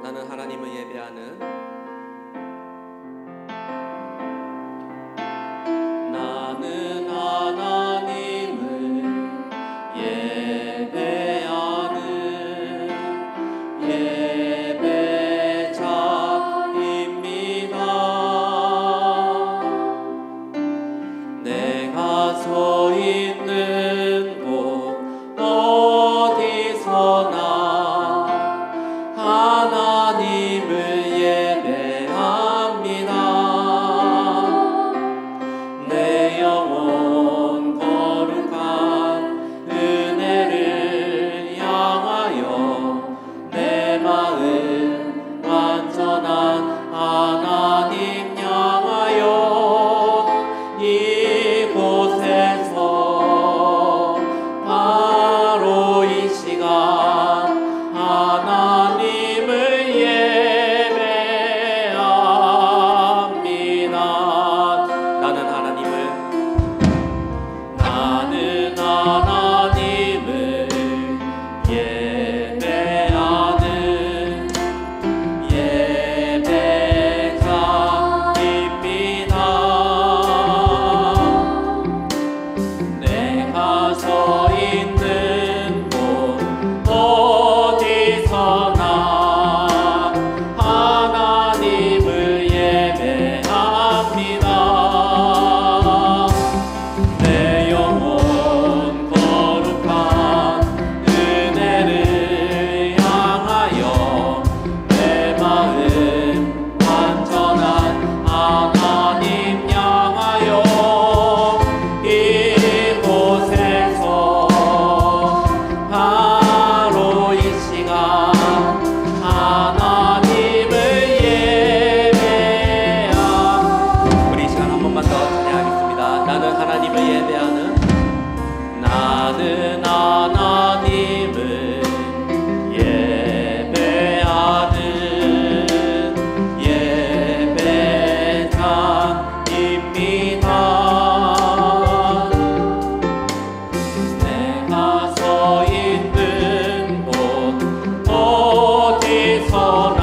나는 하나님을 예배하는 나는 하나님을 예배하는 예배자입니다. 내가 서 있는 곳 어디서나 하나님을 예배합니다. 내 영혼 거룩한 은혜를 향하여 내 마음 완전한 하나님 향하여 이곳에서 바로 이 시간 하나님을 예배합니다. 나는 하나님을 예배하는 예배자입니다. 내가 서 있는 곳 어디서나 하나님을 예배합니다. 내 영혼 거룩한 은혜를 향하여 내 마음 완전한 하나님 향하여 이곳에서 바로 이 시간 하나님을 예배합니다. 우리 이 시간 한 번만 더 찬양하겠습니다. 나는 하나님을 예배하는 나는 하나님을 예배하는 예배자입니다. 내가 서 있는 곳 어디서나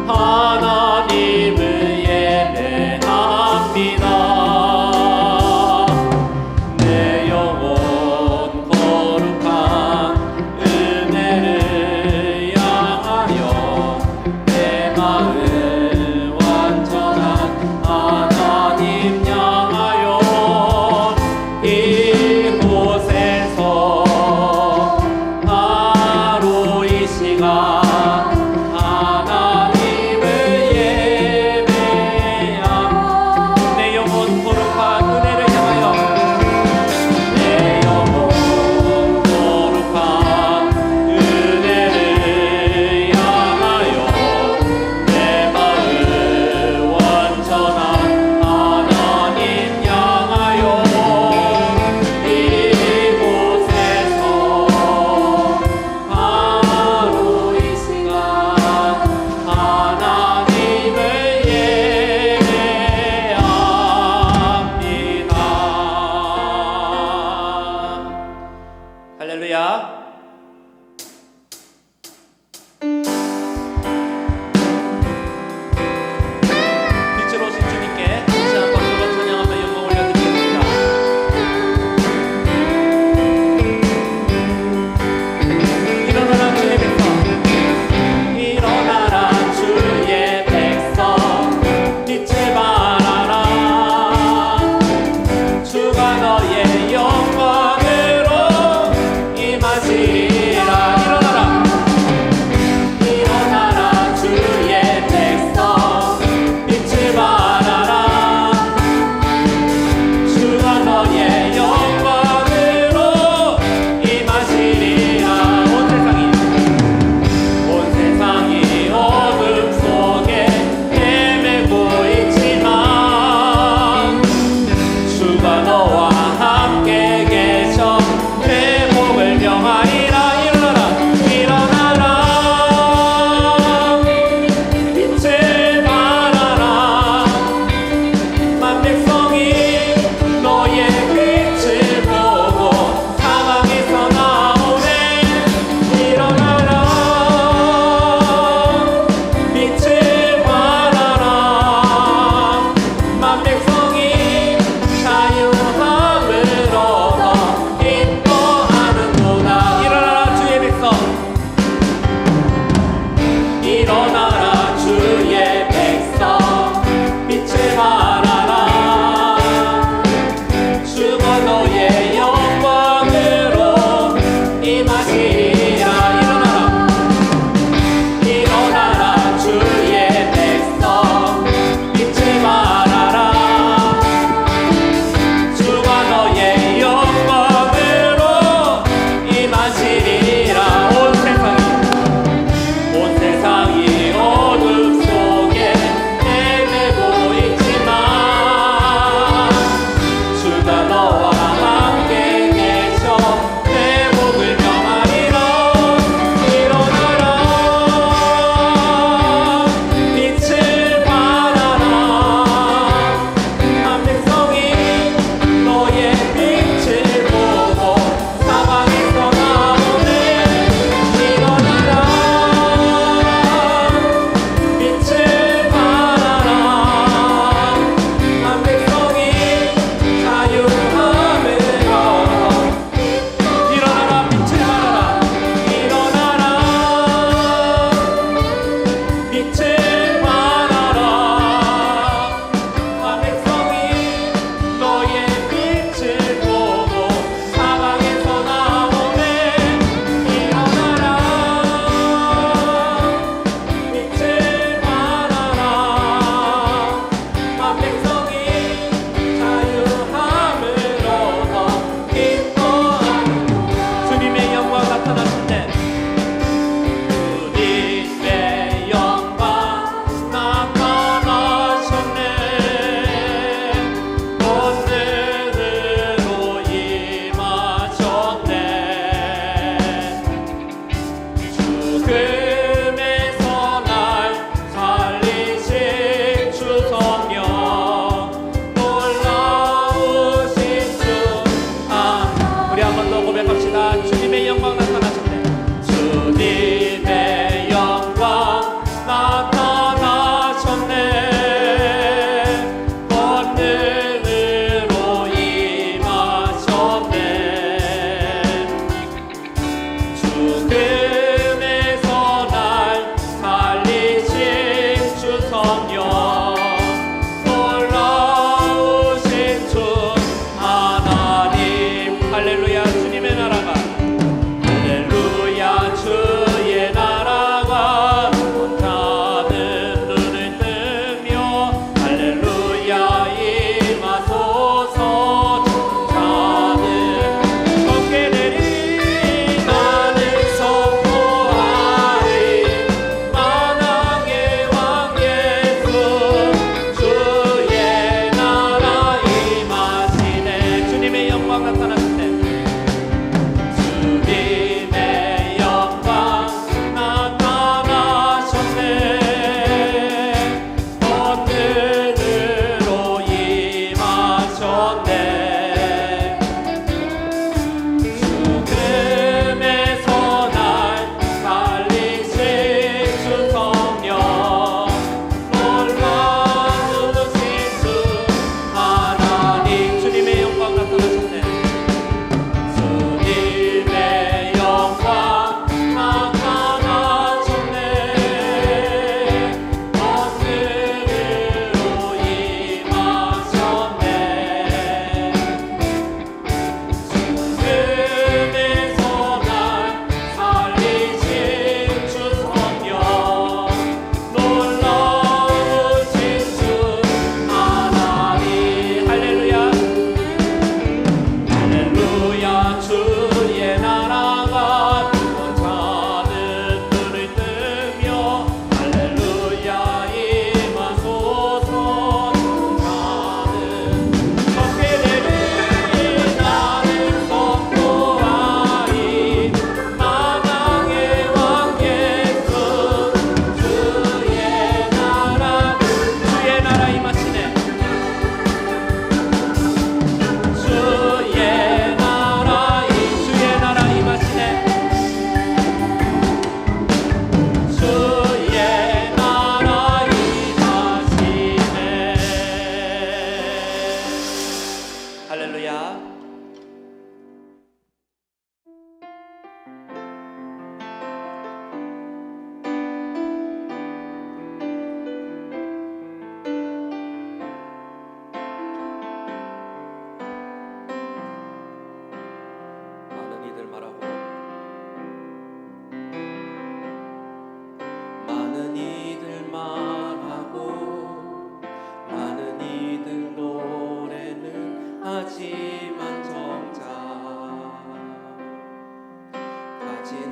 하나님을 예배합니다. 내 영혼 거룩한 은혜를 향하여 내 마음 완전한 하나님 향하여 이곳에서 바로 이 시간 하나님을 예배합니다. 내 영혼 거룩한 은혜를 향하여 내 영혼 거룩한 은혜를 향하여 내 마음 완전한 하나님 향하여 이곳에서 바로 이 시간 하나님을 예배합니다. 할렐루야. 빛으로 오신 주님께 다시 한 박수로 찬양하며 영광 올려드리겠습니다. 일어나라 주의 백성, 일어나라 주의 백성, 빛을 발하라. 주가 너의 영광으로 임하시라. 일어나라, 일어나라 주의 백성, 빛을 발하라. 주가 너의 영광으로 임하시리라. 온 세상이 어둠 속에 헤매고 있지만 주가 너와 함께 계셔 회복을 명하리라. 나는 서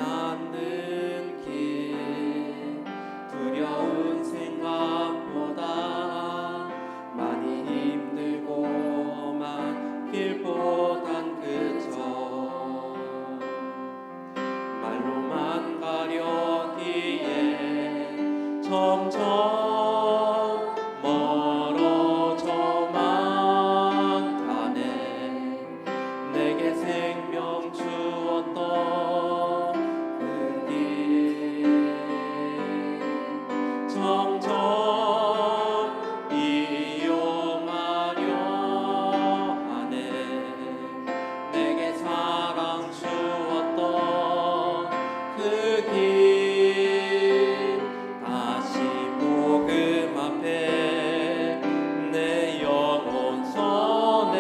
않는 길 두려운 생각보다 많이 힘들고 험한 길보단 그저 말로만 가려기에 점점 멀어져만 가네. 내게 생명 주었던 그 길 점점 이용하려 하네. 내게 사랑 주었던 그 길 다시 복음 앞에 내 영혼 선에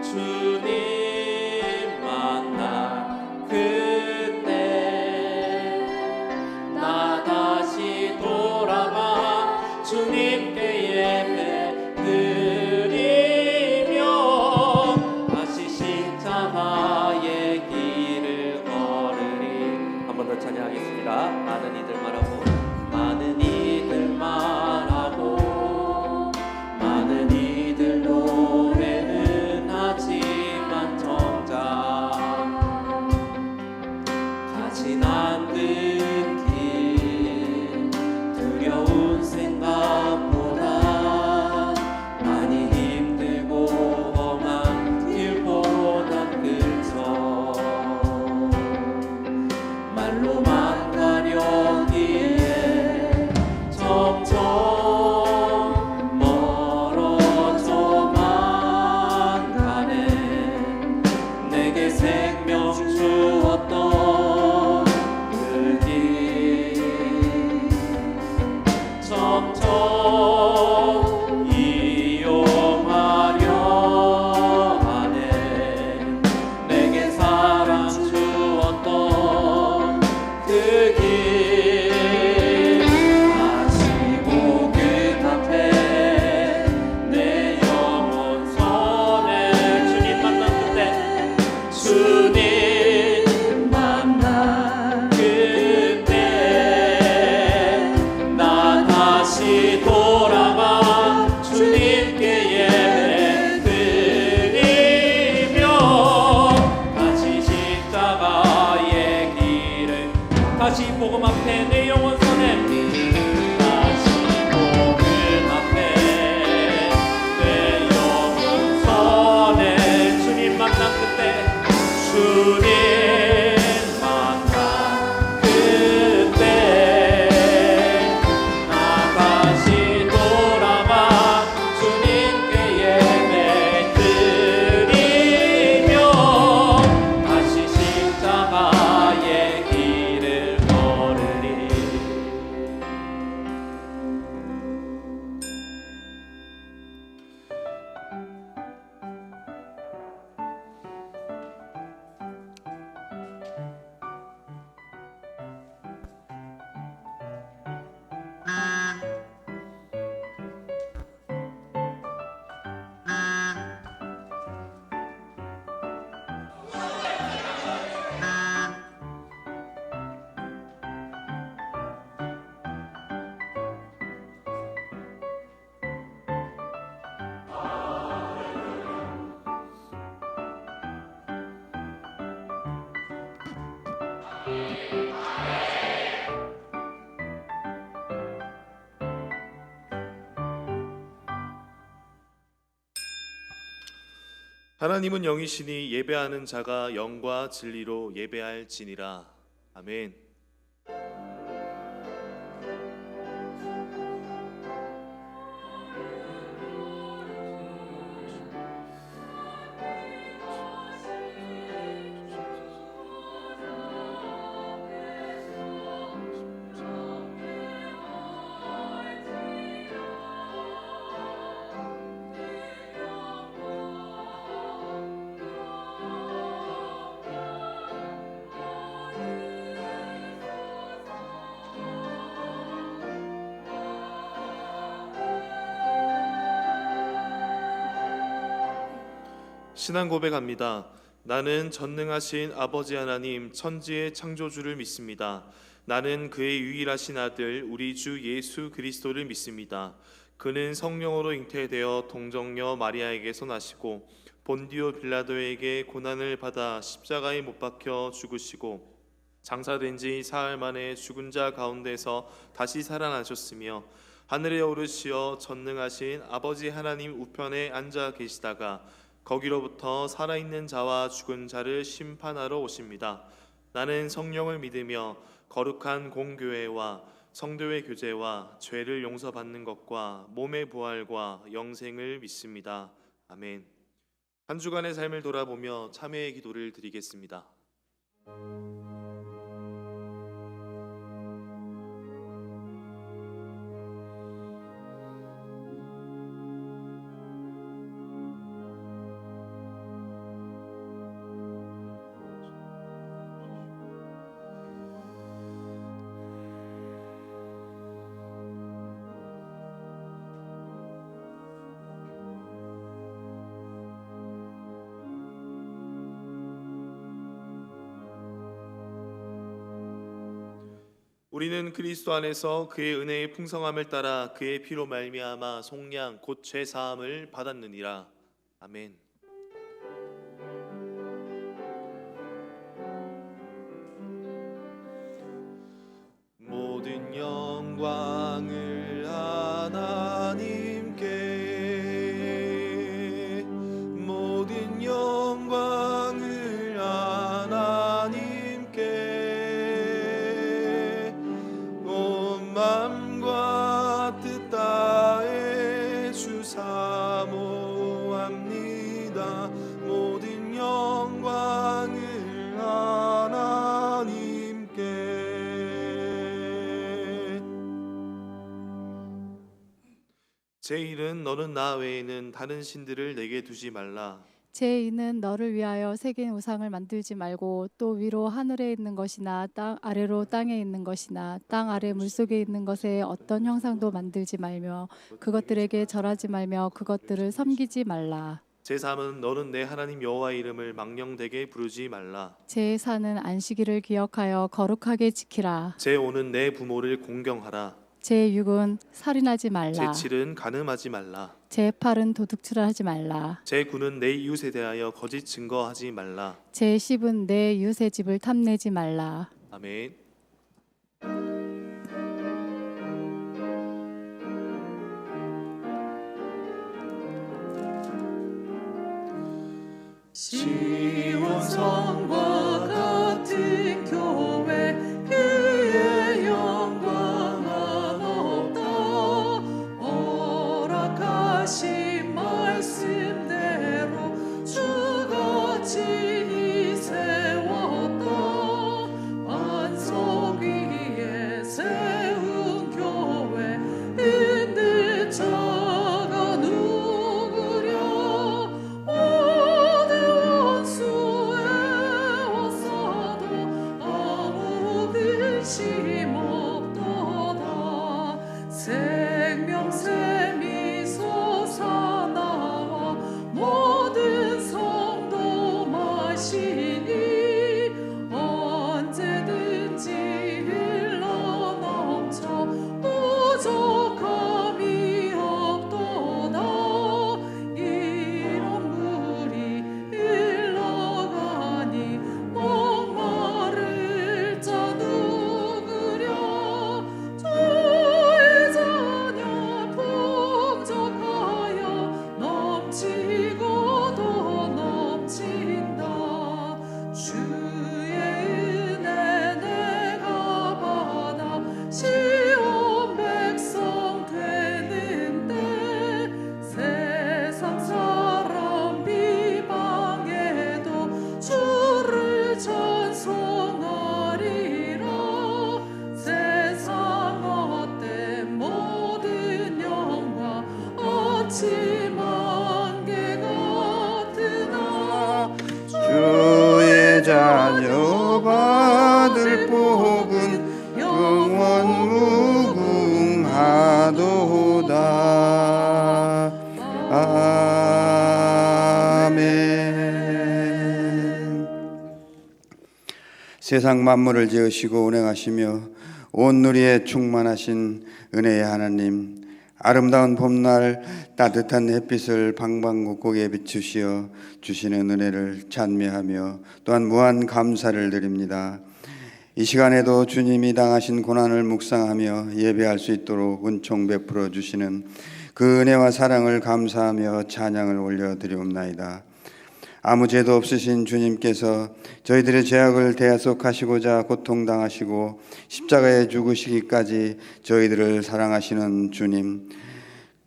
주님 만나 그때 나 다시 돌아가 주님께 예배 드리며 다시 십자가의 길을 걸으리. 한 번 더 찬양하겠습니다. 많은 이들 말하고 많은 이들 말하고 많은 이들 노래는 하지만 정작 가진 않는 길 두려운 생각보다 많이 힘들고 험한 길보단 그저 말로만 가려기에 점점 멀어져만 가네. 내게 생명 주었던 그 길 점점 이용하려 하네. 내게 사랑 주었던 그 길 다시 복음 앞에 내 영혼 선에 주님 만난 그때 주님 만난 그때 나 다시 돌아가 주님께 예배 드리며 다시 십자가의 길을 다시 복음 앞에 내 영혼 선에 다시 복음 앞에 내 영혼 선에 주님 만난 그때 주님 만난 그때 나 다시 돌아가 주님께 예배 드리며 다시 십자가의 길을 걸으리. 하나님은 영이시니 예배하는 자가 영과 진리로 예배할지니라. 아멘. 신앙 고백합니다. 나는 전능하신 아버지 하나님 천지의 창조주를 믿습니다. 나는 그의 유일하신 아들 우리 주 예수 그리스도를 믿습니다. 그는 성령으로 잉태되어 동정녀 마리아에게서 나시고 본디오 빌라도에게 고난을 받아 십자가에 못 박혀 죽으시고 장사된 지 사흘 만에 죽은 자 가운데서 다시 살아나셨으며 하늘에 오르시어 전능하신 아버지 하나님 우편에 앉아 계시다가 거기로부터 살아있는 자와 죽은 자를 심판하러 오십니다. 나는 성령을 믿으며 거룩한 공교회와 성도의 교제와 죄를 용서받는 것과 몸의 부활과 영생을 믿습니다. 아멘. 한 주간의 삶을 돌아보며 참회의 기도를 드리겠습니다. 우리는 그리스도 안에서 그의 은혜의 풍성함을 따라 그의 피로 말미암아 속량 곧 죄 사함을 받았느니라. 아멘. 모든 영광을 하나님께, 모든 영광을 하나님께, 온 맘과 뜻 다해 주 사모합니다. 모든 영광을 하나님께. 제1은 너는 나 외에는 다른 신들을 내게 두지 말라. 제2는 너를 위하여 새긴 우상을 만들지 말고 또 위로 하늘에 있는 것이나 땅 아래로 땅에 있는 것이나 땅 아래 물속에 있는 것에 어떤 형상도 만들지 말며 그것들에게 절하지 말며 그것들을 섬기지 말라. 제3은 너는 내 하나님 여호와의 이름을 망령되게 부르지 말라. 제4는 안식일을 기억하여 거룩하게 지키라. 제5는 내 부모를 공경하라. 제6은 살인하지 말라. 제7은 간음하지 말라. 제8은 도둑질하지 말라. 제9는 내 이웃에 대하여 거짓 증거하지 말라. 제10은 내 이웃의 집을 탐내지 말라. 아멘. 시온 성과 같은 교회 그의 영광은 없다. 허락하신 말씀대로 주같이 세웠다. 반석 위에 세운 교회 흔들 자가 누구랴. 심없도다. 생명샘이 솟아나와 모든 성도 마시니 언제든지 흘러넘쳐 부족함이 없도다. 이런 물이 흘러가니 목마를 자 누구랴. 주의 자녀 풍족하여 넘치고 더 넘친다. 주의 은혜 내가 받아 시온 백성 되는데 세상 사람 비방해도 주를 찬송하리라. 세상 헛된 모든 영광 어찌 만개 같으나. 주의 자녀 받을 복은 영원 무궁하도다. 아멘. 세상 만물을 지으시고 운행하시며 온 누리에 충만하신 은혜의 하나님, 아름다운 봄날 따뜻한 햇빛을 방방곡곡에 비추시어 주시는 은혜를 찬미하며 또한 무한 감사를 드립니다. 이 시간에도 주님이 당하신 고난을 묵상하며 예배할 수 있도록 은총 베풀어 주시는 그 은혜와 사랑을 감사하며 찬양을 올려드리옵나이다. 아무 죄도 없으신 주님께서 저희들의 죄악을 대속하시고자 고통당하시고 십자가에 죽으시기까지 저희들을 사랑하시는 주님,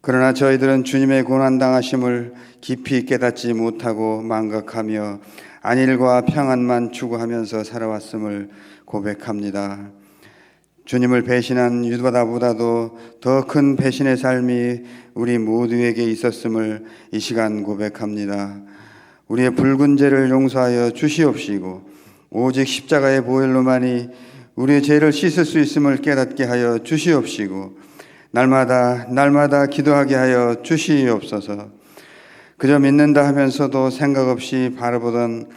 그러나 저희들은 주님의 고난당하심을 깊이 깨닫지 못하고 망각하며 안일과 평안만 추구하면서 살아왔음을 고백합니다. 주님을 배신한 유다보다도 더 큰 배신의 삶이 우리 모두에게 있었음을 이 시간 고백합니다. 우리의 붉은 죄를 용서하여 주시옵시고 오직 십자가의 보혈로만이 우리의 죄를 씻을 수 있음을 깨닫게 하여 주시옵시고 날마다 기도하게 하여 주시옵소서. 그저 믿는다 하면서도 생각 없이 바라보던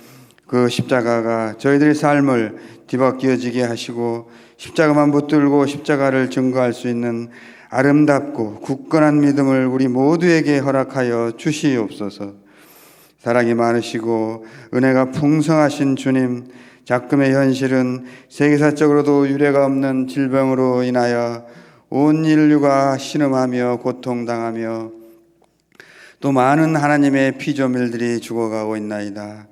그 십자가가 저희들의 삶을 뒤바뀌어지게 하시고 십자가만 붙들고 십자가를 증거할 수 있는 아름답고 굳건한 믿음을 우리 모두에게 허락하여 주시옵소서. 사랑이 많으시고 은혜가 풍성하신 주님, 작금의 현실은 세계사적으로도 유례가 없는 질병으로 인하여 온 인류가 신음하며 고통당하며 또 많은 하나님의 피조물들이 죽어가고 있나이다.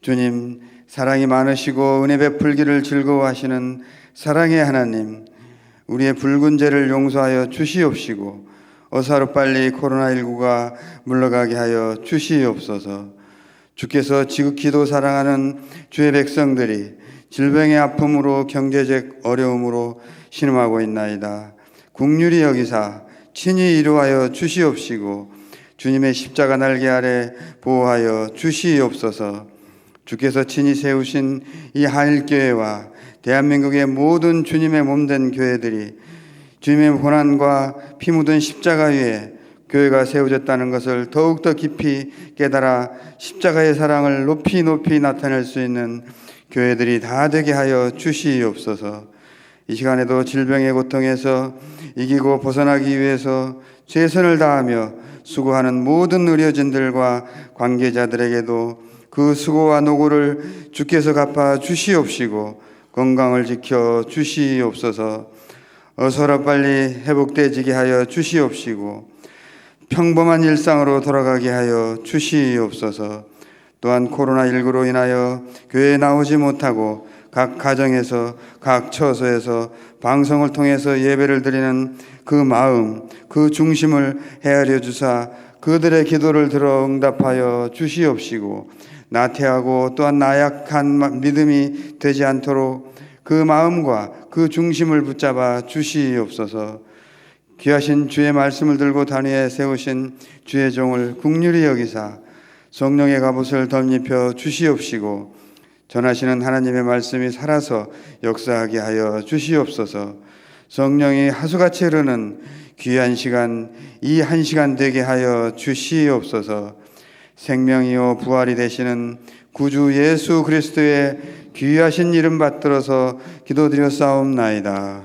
주님, 사랑이 많으시고 은혜 베풀기를 즐거워하시는 사랑의 하나님, 우리의 붉은 죄를 용서하여 주시옵시고 어서 하루빨리 코로나19가 물러가게 하여 주시옵소서. 주께서 지극히도 사랑하는 주의 백성들이 질병의 아픔으로 경제적 어려움으로 신음하고 있나이다. 긍휼히 여기사 친히 이루하여 주시옵시고 주님의 십자가 날개 아래 보호하여 주시옵소서. 주께서 친히 세우신 이 한일교회와 대한민국의 모든 주님의 몸된 교회들이 주님의 고난과 피 묻은 십자가 위에 교회가 세워졌다는 것을 더욱더 깊이 깨달아 십자가의 사랑을 높이 나타낼 수 있는 교회들이 다 되게 하여 주시옵소서. 이 시간에도 질병의 고통에서 이기고 벗어나기 위해서 최선을 다하며 수고하는 모든 의료진들과 관계자들에게도 그 수고와 노고를 주께서 갚아 주시옵시고 건강을 지켜 주시옵소서. 어서 빨리 회복되지게 하여 주시옵시고 평범한 일상으로 돌아가게 하여 주시옵소서. 또한 코로나19로 인하여 교회에 나오지 못하고 각 가정에서 각 처소에서 방송을 통해서 예배를 드리는 그 마음, 그 중심을 헤아려 주사 그들의 기도를 들어 응답하여 주시옵시고 나태하고 또한 나약한 믿음이 되지 않도록 그 마음과 그 중심을 붙잡아 주시옵소서. 귀하신 주의 말씀을 들고 단위에 세우신 주의 종을 긍휼히 여기사 성령의 갑옷을 덧입혀 주시옵시고 전하시는 하나님의 말씀이 살아서 역사하게 하여 주시옵소서. 성령이 하수같이 흐르는 귀한 시간, 이 한 시간 되게 하여 주시옵소서. 생명이요 부활이 되시는 구주 예수 그리스도의 귀하신 이름 받들어서 기도드렸사옵나이다.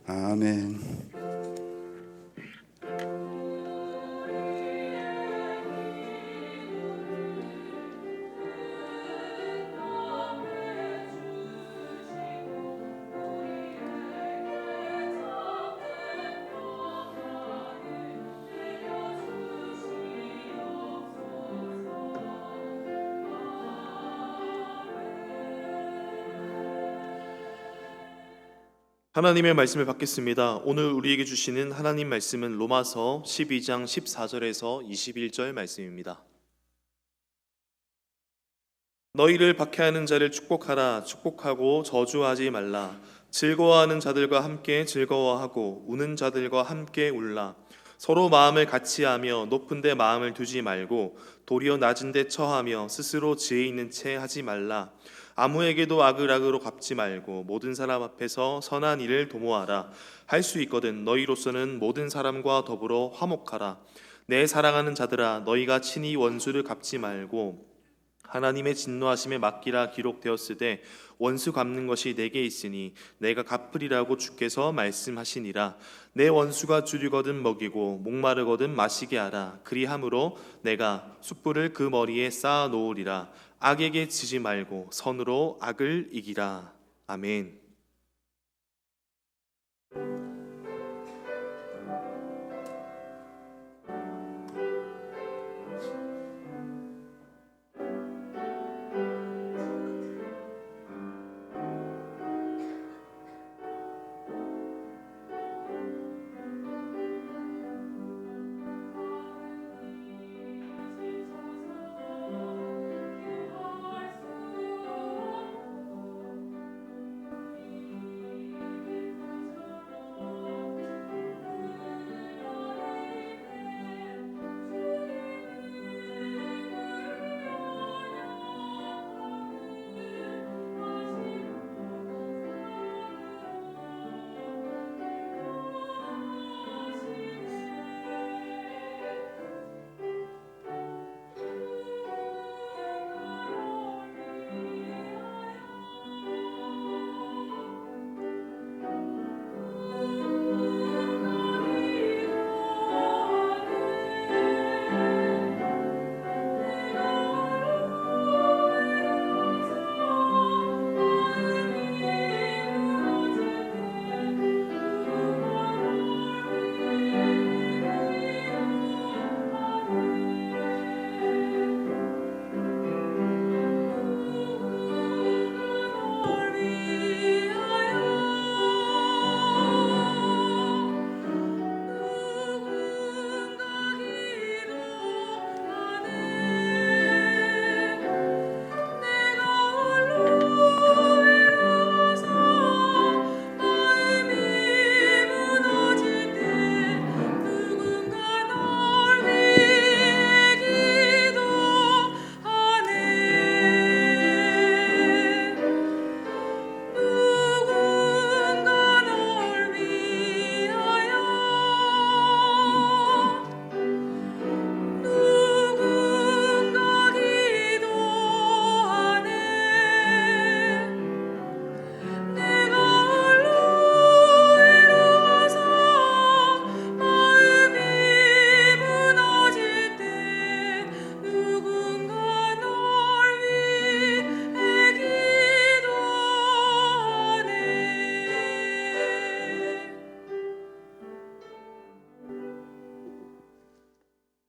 아멘. 하나님의 말씀을 받겠습니다. 오늘 우리에게 주시는 하나님 말씀은 로마서 12장 14절에서 21절 말씀입니다. 너희를 박해하는 자를 축복하라. 축복하고 저주하지 말라. 즐거워하는 자들과 함께 즐거워하고 우는 자들과 함께 울라. 서로 마음을 같이하며 높은 데 마음을 두지 말고 도리어 낮은 데 처하며 스스로 지혜 있는 채 하지 말라. 아무에게도 악을 악으로 갚지 말고 모든 사람 앞에서 선한 일을 도모하라. 할 수 있거든 너희로서는 모든 사람과 더불어 화목하라. 내 사랑하는 자들아, 너희가 친히 원수를 갚지 말고 하나님의 진노하심에 맡기라. 기록되었으되 원수 갚는 것이 내게 있으니 내가 갚으리라고 주께서 말씀하시니라. 내 원수가 줄이거든 먹이고 목마르거든 마시게 하라. 그리함으로 내가 숯불을 그 머리에 쌓아 놓으리라. 악에게 지지 말고 선으로 악을 이기라. 아멘.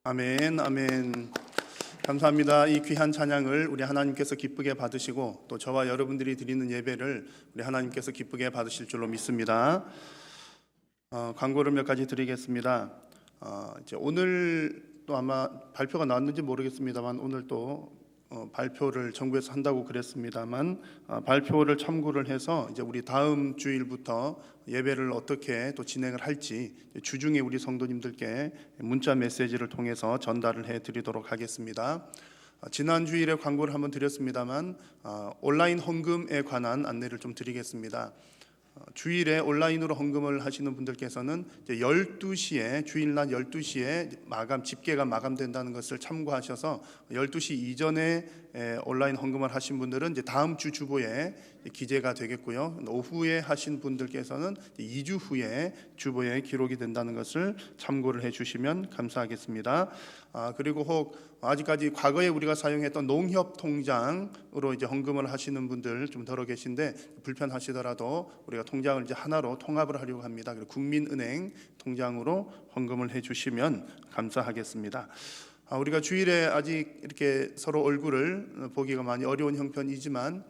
아멘, 아멘. 감사합니다. 이 귀한 찬양을 우리 하나님께서 기쁘게 받으시고 또 저와 여러분들이 드리는 예배를 우리 하나님께서 기쁘게 받으실 줄로 믿습니다. 광고를 몇 가지 드리겠습니다. 이제 오늘 또 아마 발표가 나왔는지 모르겠습니다만 오늘 또 발표를 정부에서 한다고 그랬습니다만 발표를 참고를 해서 이제 우리 다음 주일부터 예배를 어떻게 또 진행을 할지 주중에 우리 성도님들께 문자 메시지를 통해서 전달을 해드리도록 하겠습니다. 지난 주일에 광고를 한번 드렸습니다만 온라인 헌금에 관한 안내를 좀 드리겠습니다. 주일에 온라인으로 헌금을 하시는 분들께서는 이제 12시에 주일날 12시에 마감 집계가 마감된다는 것을 참고하셔서 12시 이전에 온라인 헌금을 하신 분들은 이제 다음 주 주보에 기재가 되겠고요. 오후에 하신 분들께서는 2주 후에 주보에 기록이 된다는 것을 참고를 해주시면 감사하겠습니다. 그리고 혹 아직까지 과거에 우리가 사용했던 농협 통장으로 이제 헌금을 하시는 분들 좀 덜어 계신데 불편하시더라도 우리가 통장을 이제 하나로 통합을 하려고 합니다. 그리고 국민은행 통장으로 헌금을 해주시면 감사하겠습니다. 우리가 주일에 아직 이렇게 서로 얼굴을 보기가 많이 어려운 형편이지만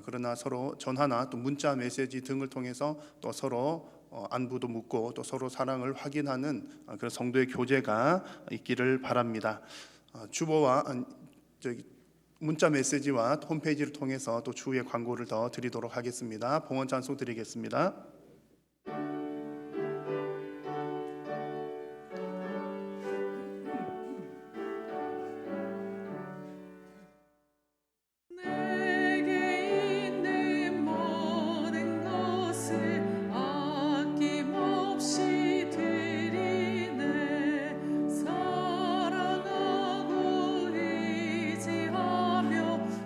그러나 서로 전화나 또 문자 메시지 등을 통해서 또 서로 안부도 묻고 또 서로 사랑을 확인하는 그런 성도의 교제가 있기를 바랍니다. 주보와 문자 메시지와 홈페이지를 통해서 또 추후에 광고를 더 드리도록 하겠습니다. 봉헌 찬송 드리겠습니다. 내게 있는 모든 것을 아낌없이 드리네. 사랑하고 의지하며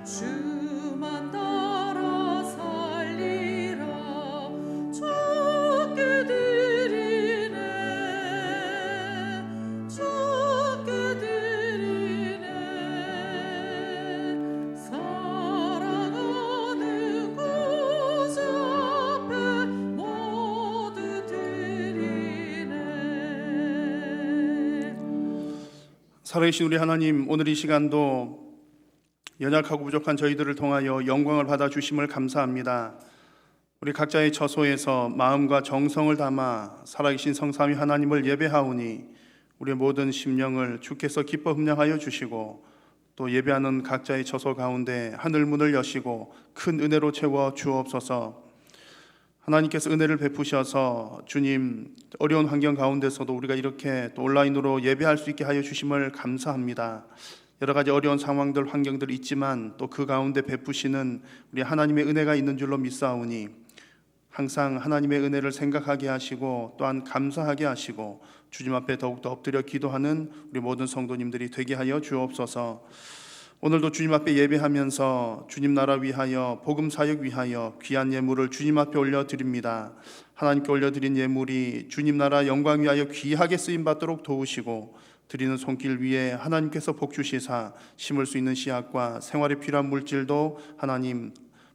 주만 따라 살아계신 우리 하나님, 오늘 이 시간도 연약하고 부족한 저희들을 통하여 영광을 받아 주심을 감사합니다. 우리 각자의 처소에서 마음과 정성을 담아 살아계신 성삼위 하나님을 예배하오니 우리의 모든 심령을 주께서 기뻐 흠량하여 주시고 또 예배하는 각자의 처소 가운데 하늘 문을 여시고 큰 은혜로 채워 주옵소서. 하나님께서 은혜를 베푸셔서 주님 어려운 환경 가운데서도 우리가 이렇게 또 온라인으로 예배할 수 있게 하여 주심을 감사합니다. 여러 가지 어려운 상황들, 환경들이 있지만 또 그 가운데 베푸시는 우리 하나님의 은혜가 있는 줄로 믿사오니 항상 하나님의 은혜를 생각하게 하시고 또한 감사하게 하시고 주님 앞에 더욱더 엎드려 기도하는 우리 모든 성도님들이 되게 하여 주옵소서. 오늘도 주님 앞에 예배하면서 주님 나라 위하여 복음 사역 위하여 귀한 예물을 주님 앞에 올려드립니다. 하나님께 올려드린 예물이 주님 나라 영광 위하여 귀하게 쓰임받도록 도우시고 드리는 손길 위에 하나님께서 복 주시사 심을 수 있는 씨앗과 생활에 필요한 물질도 하나님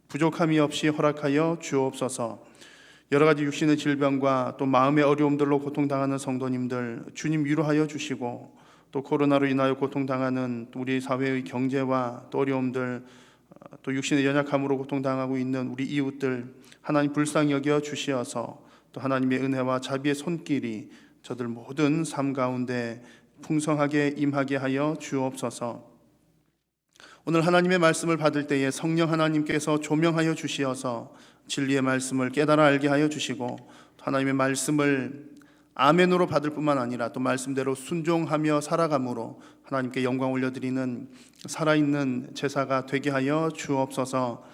부족함이 없이 허락하여 주옵소서. 여러 가지 육신의 질병과 또 마음의 어려움들로 고통당하는 성도님들 주님 위로하여 주시고 또 코로나로 인하여 고통당하는 우리 사회의 경제와 또 어려움들 또 육신의 연약함으로 고통당하고 있는 우리 이웃들 하나님 불쌍히 여겨 주시어서 또 하나님의 은혜와 자비의 손길이 저들 모든 삶 가운데 풍성하게 임하게 하여 주옵소서. 오늘 하나님의 말씀을 받을 때에 성령 하나님께서 조명하여 주시어서 진리의 말씀을 깨달아 알게 하여 주시고 하나님의 말씀을 아멘으로 받을 뿐만 아니라 또 말씀대로 순종하며 살아감으로 하나님께 영광 올려드리는 살아있는 제사가 되게 하여 주옵소서.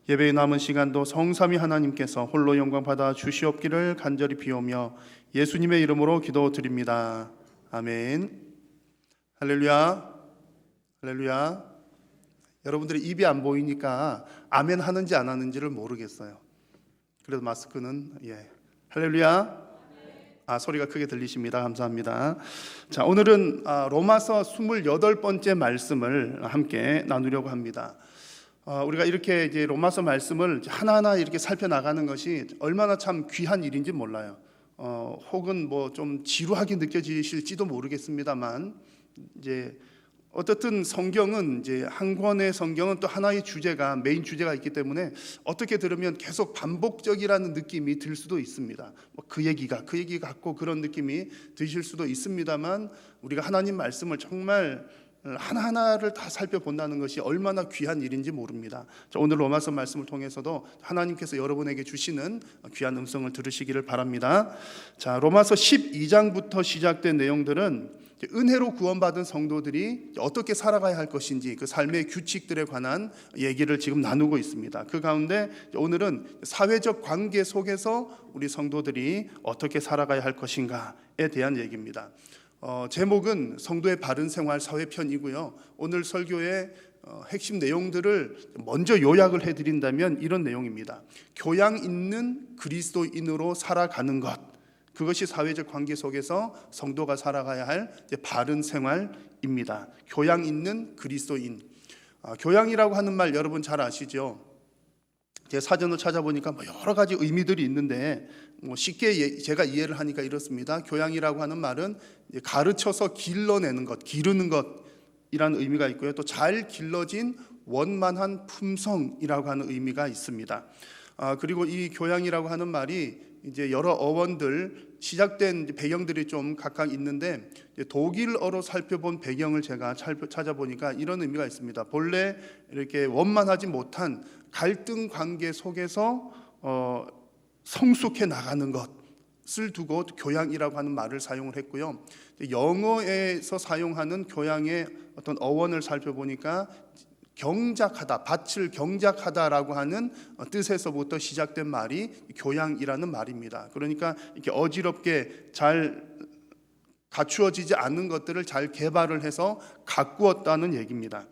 예배의 남은 시간도 성삼위 하나님께서 홀로 영광 받아 주시옵기를 간절히 비오며 예수님의 이름으로 기도드립니다. 아멘. 할렐루야. 할렐루야. 여러분들이 입이 안 보이니까 아멘 하는지 안 하는지를 모르겠어요. 그래도 마스크는 할렐루야. 소리가 크게 들리십니다. 감사합니다. 자, 오늘은 로마서 28번째 말씀을 함께 나누려고 합니다. 우리가 이렇게 이제 로마서 말씀을 하나하나 이렇게 살펴나가는 것이 얼마나 참 귀한 일인지 몰라요. 혹은 뭐 좀 지루하게 느껴지실지도 모르겠습니다만 이제 어떻든 성경은 이제 한 권의 성경은 또 하나의 주제가 메인 주제가 있기 때문에 어떻게 들으면 계속 반복적이라는 느낌이 들 수도 있습니다. 그 얘기 같고 그런 느낌이 드실 수도 있습니다만 우리가 하나님 말씀을 정말 하나하나를 다 살펴본다는 것이 얼마나 귀한 일인지 모릅니다. 자, 오늘 로마서 말씀을 통해서도 하나님께서 여러분에게 주시는 귀한 음성을 들으시기를 바랍니다. 자, 로마서 12장부터 시작된 내용들은 은혜로 구원받은 성도들이 어떻게 살아가야 할 것인지 그 삶의 규칙들에 관한 얘기를 지금 나누고 있습니다. 그 가운데 오늘은 사회적 관계 속에서 우리 성도들이 어떻게 살아가야 할 것인가에 대한 얘기입니다. 제목은 성도의 바른 생활 사회편이고요. 오늘 설교의 핵심 내용들을 먼저 요약을 해드린다면 이런 내용입니다. 교양 있는 그리스도인으로 살아가는 것, 그것이 사회적 관계 속에서 성도가 살아가야 할 바른 생활입니다. 교양 있는 그리스도인. 교양이라고 하는 말 여러분 잘 아시죠? 제 사전을 찾아보니까 여러 가지 의미들이 있는데 쉽게 제가 이해를 하니까 이렇습니다. 교양이라고 하는 말은 가르쳐서 길러내는 것, 기르는 것이라는 의미가 있고요. 또 잘 길러진 원만한 품성이라고 하는 의미가 있습니다. 그리고 이 교양이라고 하는 말이 이제 여러 어원들 시작된 배경들이 좀 각각 있는데 독일어로 살펴본 배경을 제가 찾아보니까 이런 의미가 있습니다. 본래 이렇게 원만하지 못한 갈등 관계 속에서 성숙해 나가는 것을 두고 교양이라고 하는 말을 사용을 했고요. 영어에서 사용하는 교양의 어떤 어원을 살펴보니까 경작하다, 밭을 경작하다라고 하는 뜻에서부터 시작된 말이 교양이라는 말입니다. 그러니까 이렇게 어지럽게 잘 갖추어지지 않는 것들을 잘 개발을 해서 가꾸었다는 얘기입니다.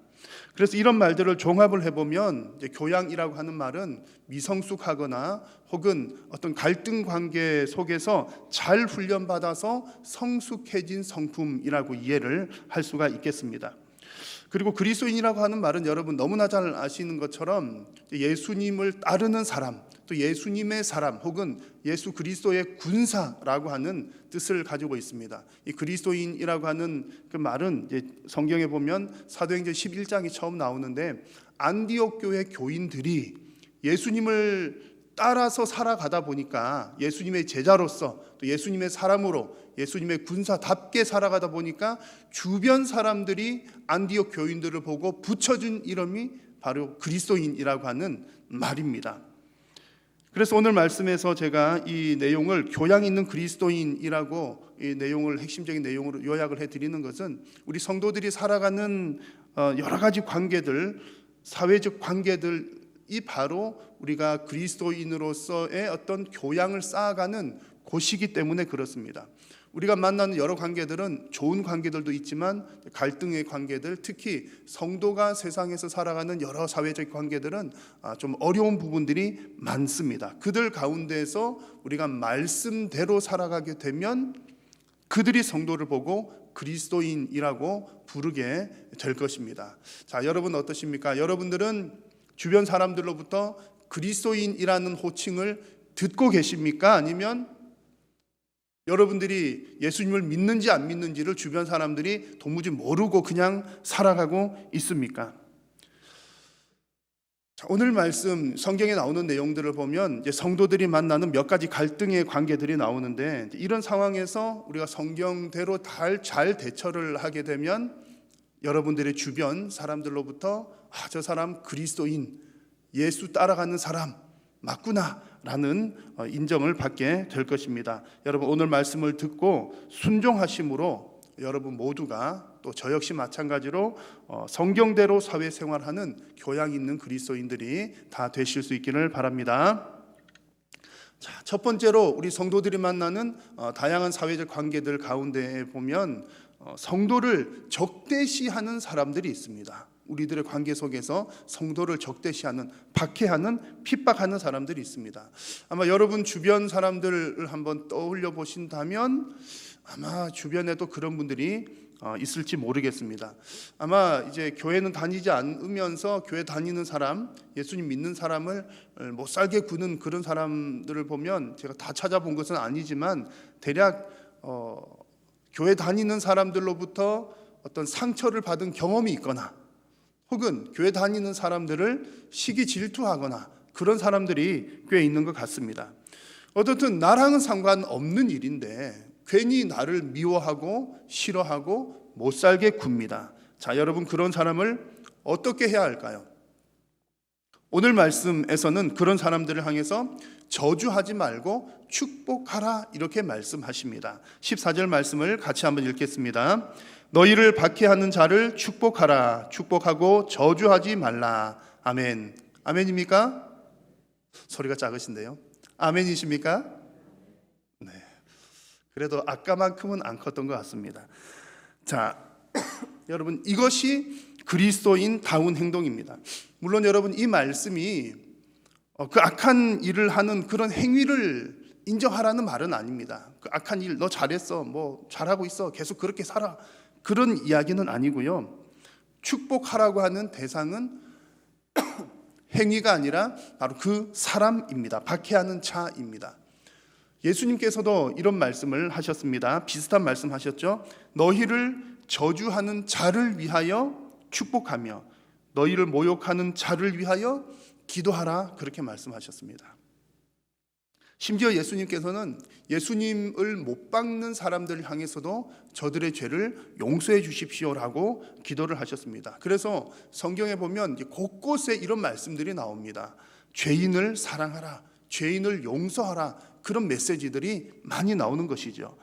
그래서 이런 말들을 종합을 해보면 이제 교양이라고 하는 말은 미성숙하거나 혹은 어떤 갈등 관계 속에서 잘 훈련받아서 성숙해진 성품이라고 이해를 할 수가 있겠습니다. 그리고 그리스도인이라고 하는 말은 여러분 너무나 잘 아시는 것처럼 예수님을 따르는 사람, 또 예수님의 사람 혹은 예수 그리스도의 군사라고 하는 뜻을 가지고 있습니다. 이 그리스도인이라고 하는 그 말은 이제 성경에 보면 사도행전 11장이 처음 나오는데, 안디옥 교회 교인들이 예수님을 따라서 살아가다 보니까, 예수님의 제자로서 또 예수님의 사람으로 예수님의 군사답게 살아가다 보니까 주변 사람들이 안디옥 교인들을 보고 붙여준 이름이 바로 그리스도인이라고 하는 말입니다. 그래서 오늘 말씀에서 제가 이 내용을 교양 있는 그리스도인이라고 이 내용을 핵심적인 내용으로 요약을 해드리는 것은, 우리 성도들이 살아가는 여러 가지 관계들, 사회적 관계들이 바로 우리가 그리스도인으로서의 어떤 교양을 쌓아가는 곳이기 때문에 그렇습니다. 우리가 만나는 여러 관계들은 좋은 관계들도 있지만 갈등의 관계들, 특히 성도가 세상에서 살아가는 여러 사회적 관계들은 좀 어려운 부분들이 많습니다. 그들 가운데서 우리가 말씀대로 살아가게 되면 그들이 성도를 보고 그리스도인이라고 부르게 될 것입니다. 자, 여러분 어떠십니까? 여러분들은 주변 사람들로부터 그리스도인이라는 호칭을 듣고 계십니까? 아니면 여러분들이 예수님을 믿는지 안 믿는지를 주변 사람들이 도무지 모르고 그냥 살아가고 있습니까? 자, 오늘 말씀 성경에 나오는 내용들을 보면 이제 성도들이 만나는 몇 가지 갈등의 관계들이 나오는데, 이런 상황에서 우리가 성경대로 잘 대처를 하게 되면 여러분들의 주변 사람들로부터 저 사람 그리스도인, 예수 따라가는 사람 맞구나 라는 인정을 받게 될 것입니다. 여러분 오늘 말씀을 듣고 순종하심으로 여러분 모두가, 또 저 역시 마찬가지로 성경대로 사회생활하는 교양 있는 그리스도인들이 다 되실 수 있기를 바랍니다. 자, 첫 번째로 우리 성도들이 만나는 다양한 사회적 관계들 가운데 보면 성도를 적대시하는 사람들이 있습니다. 우리들의 관계 속에서 성도를 적대시하는, 박해하는, 핍박하는 사람들이 있습니다. 아마 여러분 주변 사람들을 한번 떠올려 보신다면 아마 주변에도 그런 분들이 있을지 모르겠습니다. 아마 이제 교회는 다니지 않으면서 교회 다니는 사람, 예수님 믿는 사람을 못 살게 구는 그런 사람들을 보면, 제가 다 찾아본 것은 아니지만 대략 교회 다니는 사람들로부터 어떤 상처를 받은 경험이 있거나, 혹은 교회 다니는 사람들을 시기 질투하거나 그런 사람들이 꽤 있는 것 같습니다. 어떻든 나랑은 상관없는 일인데 괜히 나를 미워하고 싫어하고 못 살게 굽니다. 자, 여러분 그런 사람을 어떻게 해야 할까요? 오늘 말씀에서는 그런 사람들을 향해서 저주하지 말고 축복하라 이렇게 말씀하십니다. 14절 말씀을 같이 한번 읽겠습니다. 너희를 박해하는 자를 축복하라. 축복하고 저주하지 말라. 아멘. 아멘입니까? 소리가 작으신데요. 아멘이십니까? 네. 그래도 아까만큼은 안 컸던 것 같습니다. 자, 여러분 이것이 그리스도인다운 행동입니다. 물론 여러분 이 말씀이 그 악한 일을 하는 그런 행위를 인정하라는 말은 아닙니다. 그 악한 일 너 잘했어, 뭐 잘하고 있어, 계속 그렇게 살아, 그런 이야기는 아니고요. 축복하라고 하는 대상은 행위가 아니라 바로 그 사람입니다. 박해하는 자입니다. 예수님께서도 이런 말씀을 하셨습니다. 비슷한 말씀 하셨죠. 너희를 저주하는 자를 위하여 축복하며 너희를 모욕하는 자를 위하여 기도하라, 그렇게 말씀하셨습니다. 심지어 예수님께서는 예수님을 못 박는 사람들을 향해서도 저들의 죄를 용서해 주십시오라고 기도를 하셨습니다. 그래서 성경에 보면 곳곳에 이런 말씀들이 나옵니다. 죄인을 사랑하라, 죄인을 용서하라, 그런 메시지들이 많이 나오는 것이죠.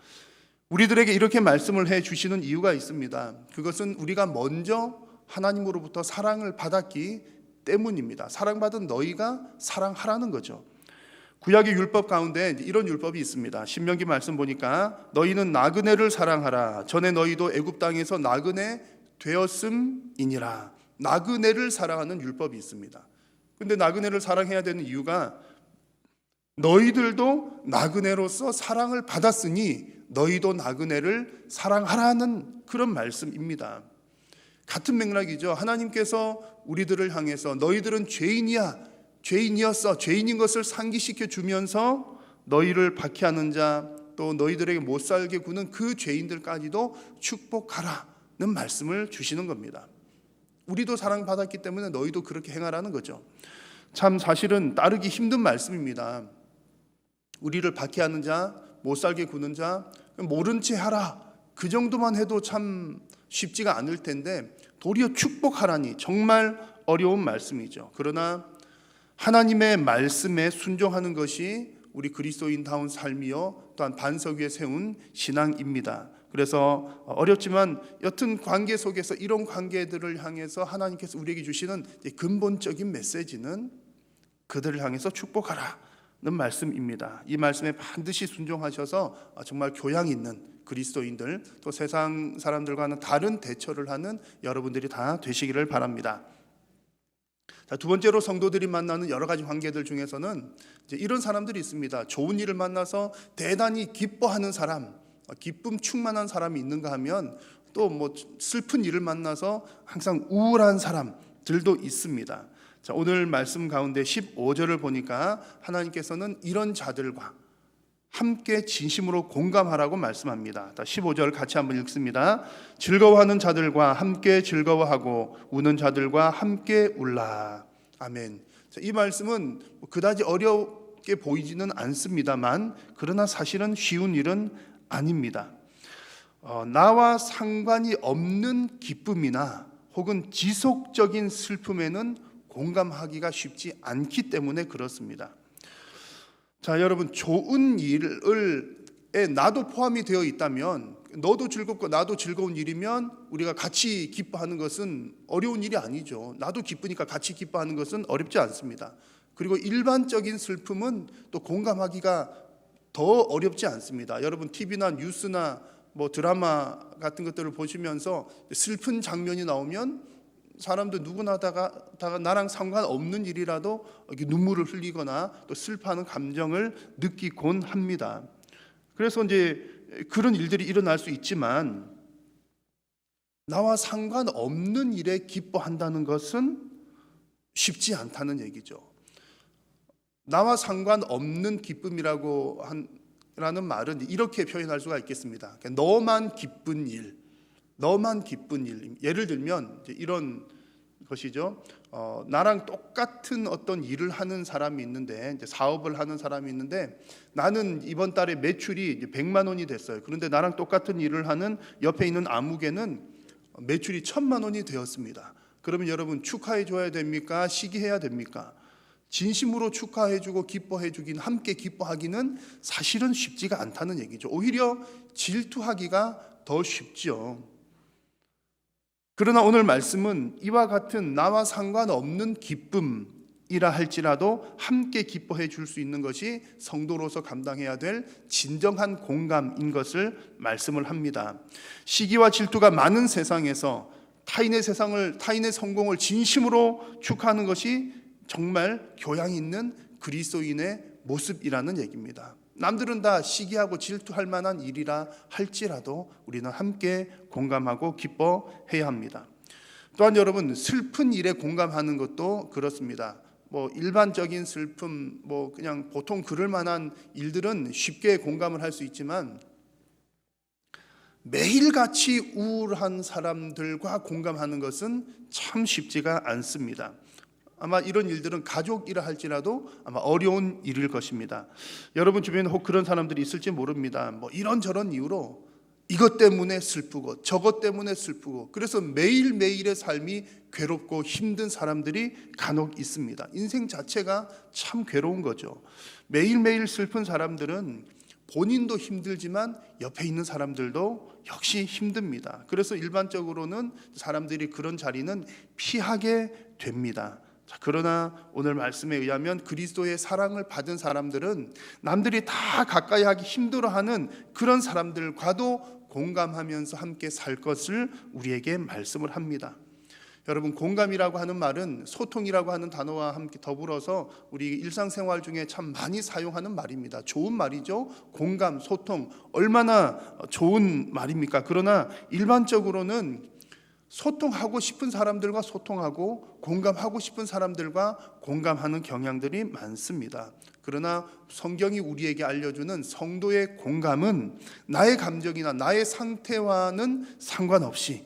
우리들에게 이렇게 말씀을 해 주시는 이유가 있습니다. 그것은 우리가 먼저 하나님으로부터 사랑을 받았기 때문입니다. 사랑받은 너희가 사랑하라는 거죠. 구약의 율법 가운데 이런 율법이 있습니다. 신명기 말씀 보니까 너희는 나그네를 사랑하라. 전에 너희도 애굽 땅에서 나그네 되었음이니라. 나그네를 사랑하는 율법이 있습니다. 근데 나그네를 사랑해야 되는 이유가 너희들도 나그네로서 사랑을 받았으니 너희도 나그네를 사랑하라는 그런 말씀입니다. 같은 맥락이죠. 하나님께서 우리들을 향해서 너희들은 죄인이야, 죄인이었어. 죄인인 것을 상기시켜 주면서 너희를 박해하는 자, 또 너희들에게 못 살게 구는 그 죄인들까지도 축복하라는 말씀을 주시는 겁니다. 우리도 사랑받았기 때문에 너희도 그렇게 행하라는 거죠. 참 사실은 따르기 힘든 말씀입니다. 우리를 박해하는 자, 못 살게 구는 자, 모른 채 하라. 그 정도만 해도 참 쉽지가 않을 텐데 도리어 축복하라니 정말 어려운 말씀이죠. 그러나 하나님의 말씀에 순종하는 것이 우리 그리스도인다운 삶이요 또한 반석 위에 세운 신앙입니다. 그래서 어렵지만 여튼 관계 속에서 이런 관계들을 향해서 하나님께서 우리에게 주시는 근본적인 메시지는 그들을 향해서 축복하라는 말씀입니다. 이 말씀에 반드시 순종하셔서 정말 교양 있는 그리스도인들, 또 세상 사람들과는 다른 대처를 하는 여러분들이 다 되시기를 바랍니다. 자, 두 번째로 성도들이 만나는 여러 가지 관계들 중에서는 이제 이런 사람들이 있습니다. 좋은 일을 만나서 대단히 기뻐하는 사람, 기쁨 충만한 사람이 있는가 하면 또 뭐 슬픈 일을 만나서 항상 우울한 사람들도 있습니다. 자, 오늘 말씀 가운데 15절을 보니까 하나님께서는 이런 자들과 함께 진심으로 공감하라고 말씀합니다. 15절 같이 한번 읽습니다. 즐거워하는 자들과 함께 즐거워하고 우는 자들과 함께 울라. 아멘. 자, 이 말씀은 그다지 어렵게 보이지는 않습니다만 그러나 사실은 쉬운 일은 아닙니다. 나와 상관이 없는 기쁨이나 혹은 지속적인 슬픔에는 공감하기가 쉽지 않기 때문에 그렇습니다. 자, 여러분, 좋은 일에 나도 포함이 되어 있다면, 너도 즐겁고 나도 즐거운 일이면 우리가 같이 기뻐하는 것은 어려운 일이 아니죠. 나도 기쁘니까 같이 기뻐하는 것은 어렵지 않습니다. 그리고 일반적인 슬픔은 또 공감하기가 더 어렵지 않습니다. 여러분, TV나 뉴스나 뭐 드라마 같은 것들을 보시면서 슬픈 장면이 나오면 사람들 누구나 다가 나랑 상관없는 일이라도 눈물을 흘리거나 또 슬퍼하는 감정을 느끼곤 합니다. 그래서 이제 그런 일들이 일어날 수 있지만 나와 상관없는 일에 기뻐한다는 것은 쉽지 않다는 얘기죠. 나와 상관없는 기쁨이라고 라는 말은 이렇게 표현할 수가 있겠습니다. 너만 기쁜 일, 너만 기쁜 일. 예를 들면 이런 것이죠. 나랑 똑같은 어떤 일을 하는 사람이 있는데, 이제 사업을 하는 사람이 있는데, 나는 이번 달에 매출이 이제 100만 원이 됐어요. 그런데 나랑 똑같은 일을 하는 옆에 있는 아무개는 매출이 1000만 원이 되었습니다. 그러면 여러분 축하해 줘야 됩니까? 시기해야 됩니까? 진심으로 축하해주고 기뻐해주긴, 함께 기뻐하기는 사실은 쉽지가 않다는 얘기죠. 오히려 질투하기가 더 쉽죠. 그러나 오늘 말씀은 이와 같은 나와 상관없는 기쁨이라 할지라도 함께 기뻐해 줄 수 있는 것이 성도로서 감당해야 될 진정한 공감인 것을 말씀을 합니다. 시기와 질투가 많은 세상에서 타인의 성공을 진심으로 축하하는 것이 정말 교양 있는 그리스도인의 모습이라는 얘기입니다. 남들은 다 시기하고 질투할 만한 일이라 할지라도 우리는 함께 공감하고 기뻐해야 합니다. 또한 여러분, 슬픈 일에 공감하는 것도 그렇습니다. 뭐 일반적인 슬픔, 뭐 그냥 보통 그럴 만한 일들은 쉽게 공감을 할 수 있지만 매일같이 우울한 사람들과 공감하는 것은 참 쉽지가 않습니다. 아마 이런 일들은 가족이라 할지라도 아마 어려운 일일 것입니다. 여러분 주변에 혹 그런 사람들이 있을지 모릅니다. 뭐 이런저런 이유로 이것 때문에 슬프고 저것 때문에 슬프고, 그래서 매일매일의 삶이 괴롭고 힘든 사람들이 간혹 있습니다. 인생 자체가 참 괴로운 거죠. 매일매일 슬픈 사람들은 본인도 힘들지만 옆에 있는 사람들도 역시 힘듭니다. 그래서 일반적으로는 사람들이 그런 자리는 피하게 됩니다. 자, 그러나 오늘 말씀에 의하면 그리스도의 사랑을 받은 사람들은 남들이 다 가까이 하기 힘들어하는 그런 사람들과도 공감하면서 함께 살 것을 우리에게 말씀을 합니다. 여러분, 공감이라고 하는 말은 소통이라고 하는 단어와 함께 더불어서 우리 일상생활 중에 참 많이 사용하는 말입니다. 좋은 말이죠. 공감, 소통, 얼마나 좋은 말입니까? 그러나 일반적으로는 소통하고 싶은 사람들과 소통하고 공감하고 싶은 사람들과 공감하는 경향들이 많습니다. 그러나 성경이 우리에게 알려주는 성도의 공감은 나의 감정이나 나의 상태와는 상관없이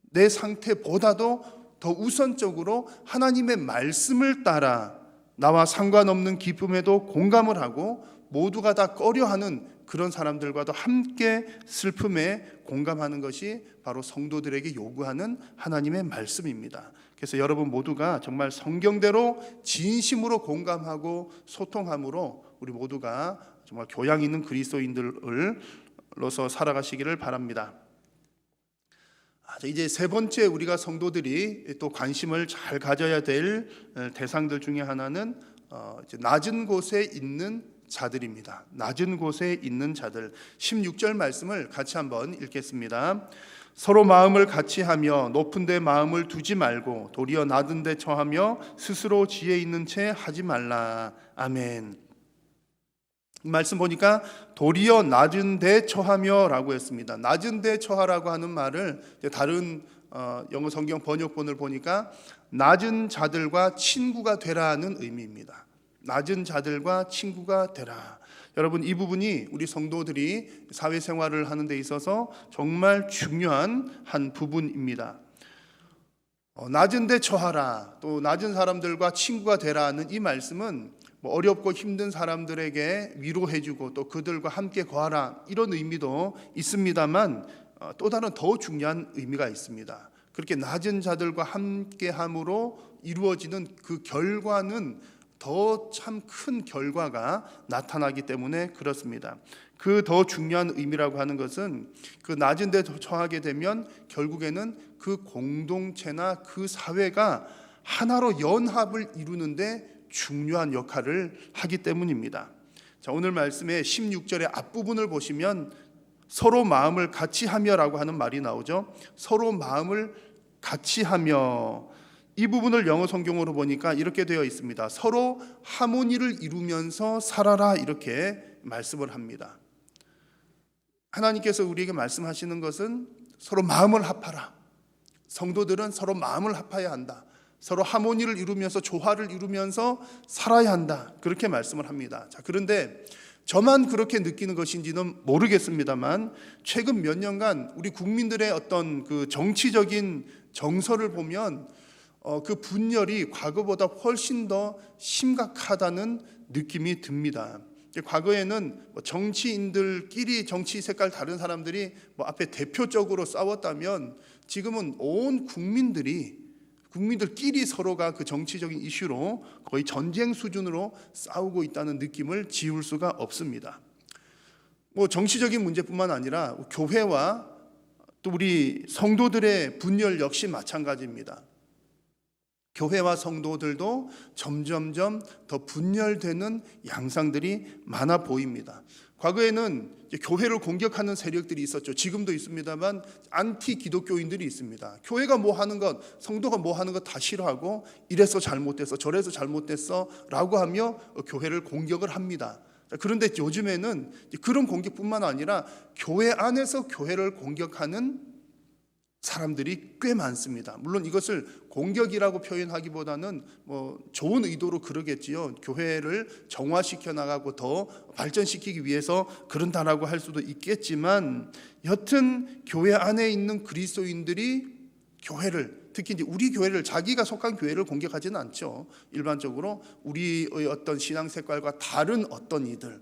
내 상태보다도 더 우선적으로 하나님의 말씀을 따라 나와 상관없는 기쁨에도 공감을 하고 모두가 다 꺼려하는 그런 사람들과도 함께 슬픔에 공감하는 것이 바로 성도들에게 요구하는 하나님의 말씀입니다. 그래서 여러분 모두가 정말 성경대로 진심으로 공감하고 소통함으로 우리 모두가 정말 교양 있는 그리스도인들로서 살아가시기를 바랍니다. 이제 세 번째 우리가 성도들이 또 관심을 잘 가져야 될 대상들 중에 하나는 이제 낮은 곳에 있는 자들입니다. 낮은 곳에 있는 자들. 16절 말씀을 같이 한번 읽겠습니다. 서로 마음을 같이 하며 높은 데 마음을 두지 말고 도리어 낮은 데 처하며 스스로 지혜 있는 채 하지 말라. 아멘. 말씀 보니까 도리어 낮은 데 처하며 라고 했습니다. 낮은 데 처하라고 하는 말을 다른 영어 성경 번역본을 보니까 낮은 자들과 친구가 되라는 의미입니다. 낮은 자들과 친구가 되라. 여러분 이 부분이 우리 성도들이 사회생활을 하는 데 있어서 정말 중요한 한 부분입니다. 낮은 데 처하라, 또 낮은 사람들과 친구가 되라는 이 말씀은 어렵고 힘든 사람들에게 위로해주고 또 그들과 함께 거하라 이런 의미도 있습니다만 또 다른 더 중요한 의미가 있습니다. 그렇게 낮은 자들과 함께함으로 이루어지는 그 결과는 더 참 큰 결과가 나타나기 때문에 그렇습니다. 그 더 중요한 의미라고 하는 것은 그 낮은 데 처하게 되면 결국에는 그 공동체나 그 사회가 하나로 연합을 이루는데 중요한 역할을 하기 때문입니다. 자, 오늘 말씀의 16절의 앞부분을 보시면 서로 마음을 같이 하며라고 하는 말이 나오죠. 서로 마음을 같이 하며, 이 부분을 영어 성경으로 보니까 이렇게 되어 있습니다. 서로 하모니를 이루면서 살아라, 이렇게 말씀을 합니다. 하나님께서 우리에게 말씀하시는 것은 서로 마음을 합하라. 성도들은 서로 마음을 합해야 한다. 서로 하모니를 이루면서 조화를 이루면서 살아야 한다. 그렇게 말씀을 합니다. 자, 그런데 저만 그렇게 느끼는 것인지는 모르겠습니다만 최근 몇 년간 우리 국민들의 어떤 그 정치적인 정서를 보면 그 분열이 과거보다 훨씬 더 심각하다는 느낌이 듭니다. 과거에는 정치인들끼리 정치 색깔 다른 사람들이 앞에 대표적으로 싸웠다면 지금은 온 국민들끼리 서로가 그 정치적인 이슈로 거의 전쟁 수준으로 싸우고 있다는 느낌을 지울 수가 없습니다. 정치적인 문제뿐만 아니라 교회와 또 우리 성도들의 분열 역시 마찬가지입니다. 교회와 성도들도 점점점 더 분열되는 양상들이 많아 보입니다. 과거에는 교회를 공격하는 세력들이 있었죠. 지금도 있습니다만 안티 기독교인들이 있습니다. 교회가 뭐 하는 것, 성도가 뭐 하는 것 다 싫어하고 이래서 잘못됐어, 저래서 잘못됐어 라고 하며 교회를 공격을 합니다. 그런데 요즘에는 그런 공격뿐만 아니라 교회 안에서 교회를 공격하는 사람들이 꽤 많습니다. 물론 이것을 공격이라고 표현하기보다는 좋은 의도로 그러겠지요. 교회를 정화시켜 나가고 더 발전시키기 위해서 그런다라고 할 수도 있겠지만 여튼 교회 안에 있는 그리스도인들이 교회를, 특히 이제 우리 교회를, 자기가 속한 교회를 공격하지는 않죠. 일반적으로 우리의 어떤 신앙 색깔과 다른 어떤 이들,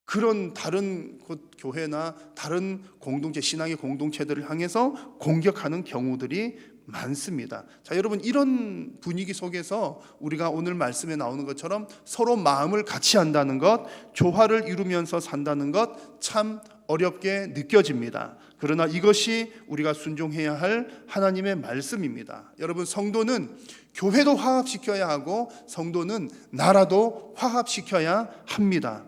그런 다른 교회나 다른 공동체, 신앙의 공동체들을 향해서 공격하는 경우들이 많습니다. 자, 여러분, 이런 분위기 속에서 우리가 오늘 말씀에 나오는 것처럼 서로 마음을 같이 한다는 것, 조화를 이루면서 산다는 것 참 어렵게 느껴집니다. 그러나 이것이 우리가 순종해야 할 하나님의 말씀입니다. 여러분, 성도는 교회도 화합시켜야 하고 성도는 나라도 화합시켜야 합니다.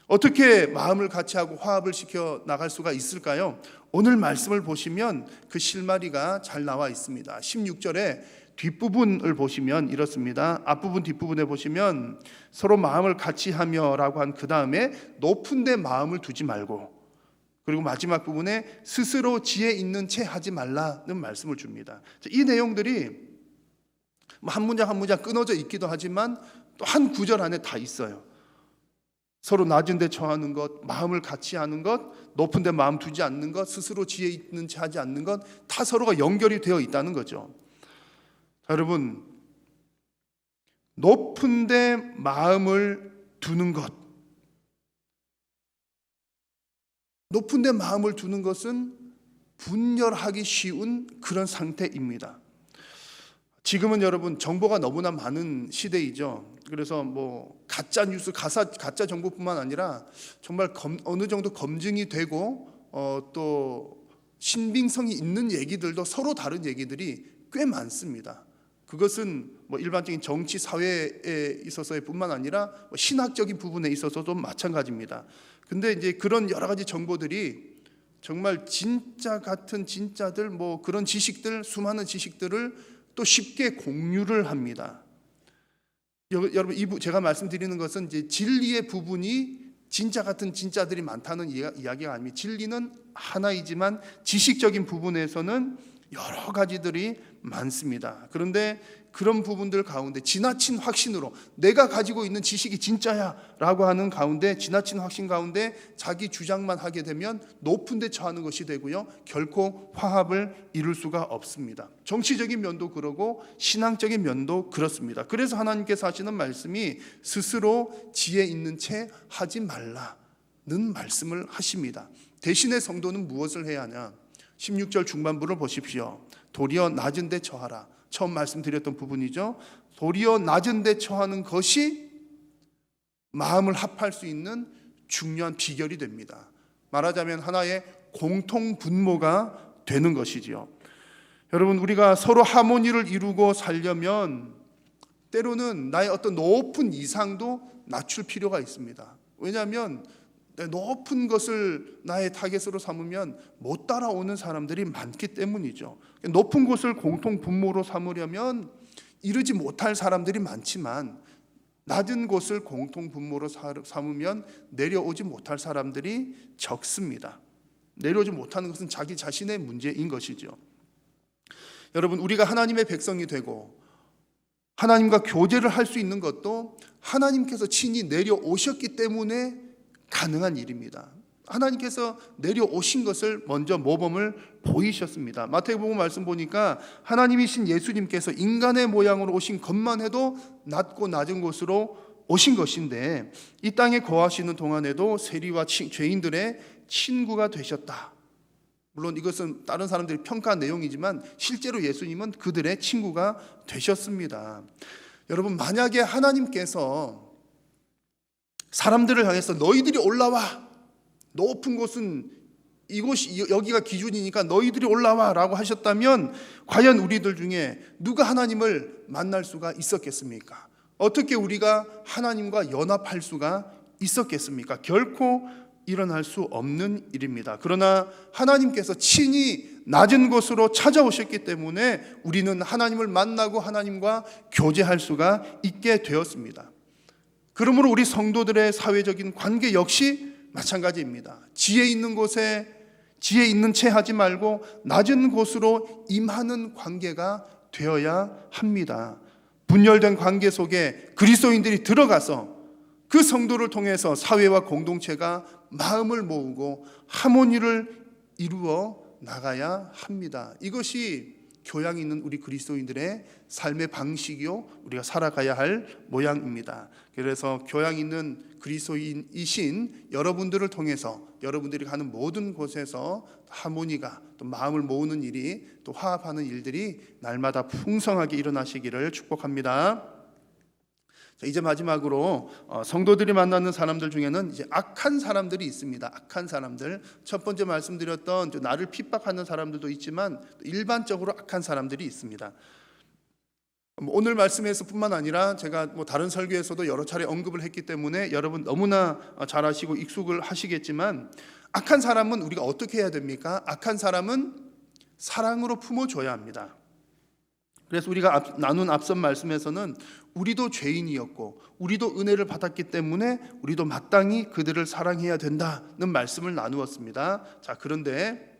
어떻게 마음을 같이 하고 화합을 시켜 나갈 수가 있을까요? 오늘 말씀을 보시면 그 실마리가 잘 나와 있습니다. 16절에 뒷부분을 보시면 이렇습니다. 앞부분 뒷부분에 보시면 서로 마음을 같이 하며 라고 한 그 다음에 높은 데 마음을 두지 말고, 그리고 마지막 부분에 스스로 지혜 있는 채 하지 말라는 말씀을 줍니다. 이 내용들이 한 문장 한 문장 끊어져 있기도 하지만 또 한 구절 안에 다 있어요. 서로 낮은 데 처하는 것, 마음을 같이 하는 것, 높은 데 마음 두지 않는 것, 스스로 지혜 있는 채 하지 않는 것, 다 서로가 연결이 되어 있다는 거죠. 자, 여러분, 높은 데 마음을 두는 것, 높은 데 마음을 두는 것은 분열하기 쉬운 그런 상태입니다. 지금은 여러분 정보가 너무나 많은 시대이죠. 그래서 뭐 가짜 뉴스, 가짜 정보뿐만 아니라 정말 어느 정도 검증이 되고 또 신빙성이 있는 얘기들도 서로 다른 얘기들이 꽤 많습니다. 그것은 뭐 일반적인 정치 사회에 있어서의 뿐만 아니라 신학적인 부분에 있어서도 마찬가지입니다. 근데 이제 그런 여러 가지 정보들이 정말 진짜 같은 진짜들, 뭐 그런 지식들, 수많은 지식들을 또 쉽게 공유를 합니다. 여러분, 제가 말씀드리는 것은 이제 진리의 부분이 진짜 같은 진짜들이 많다는 이야기가 아닙니다. 진리는 하나이지만 지식적인 부분에서는 여러 가지들이 많습니다. 그런데 그런 부분들 가운데 지나친 확신으로 내가 가지고 있는 지식이 진짜야 라고 하는 가운데, 지나친 확신 가운데 자기 주장만 하게 되면 높은 데 처하는 것이 되고요, 결코 화합을 이룰 수가 없습니다. 정치적인 면도 그러고 신앙적인 면도 그렇습니다. 그래서 하나님께서 하시는 말씀이 스스로 지혜 있는 채 하지 말라는 말씀을 하십니다. 대신에 성도는 무엇을 해야 하냐? 16절 중반부를 보십시오. 도리어 낮은 데 처하라. 처음 말씀드렸던 부분이죠. 도리어 낮은 데 처하는 것이 마음을 합할 수 있는 중요한 비결이 됩니다. 말하자면 하나의 공통 분모가 되는 것이지요. 여러분, 우리가 서로 하모니를 이루고 살려면 때로는 나의 어떤 높은 이상도 낮출 필요가 있습니다. 왜냐하면 높은 것을 나의 타겟으로 삼으면 못 따라오는 사람들이 많기 때문이죠. 높은 것을 공통 분모로 삼으려면 이르지 못할 사람들이 많지만 낮은 것을 공통 분모로 삼으면 내려오지 못할 사람들이 적습니다. 내려오지 못하는 것은 자기 자신의 문제인 것이죠. 여러분, 우리가 하나님의 백성이 되고 하나님과 교제를 할 수 있는 것도 하나님께서 친히 내려오셨기 때문에 가능한 일입니다. 하나님께서 내려오신 것을 먼저 모범을 보이셨습니다. 마태복음 말씀 보니까 하나님이신 예수님께서 인간의 모양으로 오신 것만 해도 낮고 낮은 곳으로 오신 것인데 이 땅에 거하시는 동안에도 세리와 죄인들의 친구가 되셨다. 물론 이것은 다른 사람들이 평가한 내용이지만 실제로 예수님은 그들의 친구가 되셨습니다. 여러분, 만약에 하나님께서 사람들을 향해서 너희들이 올라와, 높은 곳은 이곳이 여기가 기준이니까 너희들이 올라와 라고 하셨다면 과연 우리들 중에 누가 하나님을 만날 수가 있었겠습니까? 어떻게 우리가 하나님과 연합할 수가 있었겠습니까? 결코 일어날 수 없는 일입니다. 그러나 하나님께서 친히 낮은 곳으로 찾아오셨기 때문에 우리는 하나님을 만나고 하나님과 교제할 수가 있게 되었습니다. 그러므로 우리 성도들의 사회적인 관계 역시 마찬가지입니다. 지혜 있는 곳에 지혜 있는 채 하지 말고 낮은 곳으로 임하는 관계가 되어야 합니다. 분열된 관계 속에 그리스도인들이 들어가서 그 성도를 통해서 사회와 공동체가 마음을 모으고 하모니를 이루어 나가야 합니다. 이것이 교양 있는 우리 그리스도인들의 삶의 방식이요, 우리가 살아가야 할 모양입니다. 그래서 교양 있는 그리스도인이신 여러분들을 통해서 여러분들이 가는 모든 곳에서 하모니가, 또 마음을 모으는 일이, 또 화합하는 일들이 날마다 풍성하게 일어나시기를 축복합니다. 자, 이제 마지막으로 성도들이 만나는 사람들 중에는 이제 악한 사람들이 있습니다. 악한 사람들. 첫 번째 말씀드렸던 나를 핍박하는 사람들도 있지만 일반적으로 악한 사람들이 있습니다. 오늘 말씀에서뿐만 아니라 제가 다른 설교에서도 여러 차례 언급을 했기 때문에 여러분 너무나 잘 아시고 익숙을 하시겠지만 악한 사람은 우리가 어떻게 해야 됩니까? 악한 사람은 사랑으로 품어줘야 합니다. 그래서 우리가 나눈 앞선 말씀에서는 우리도 죄인이었고 우리도 은혜를 받았기 때문에 우리도 마땅히 그들을 사랑해야 된다는 말씀을 나누었습니다. 자, 그런데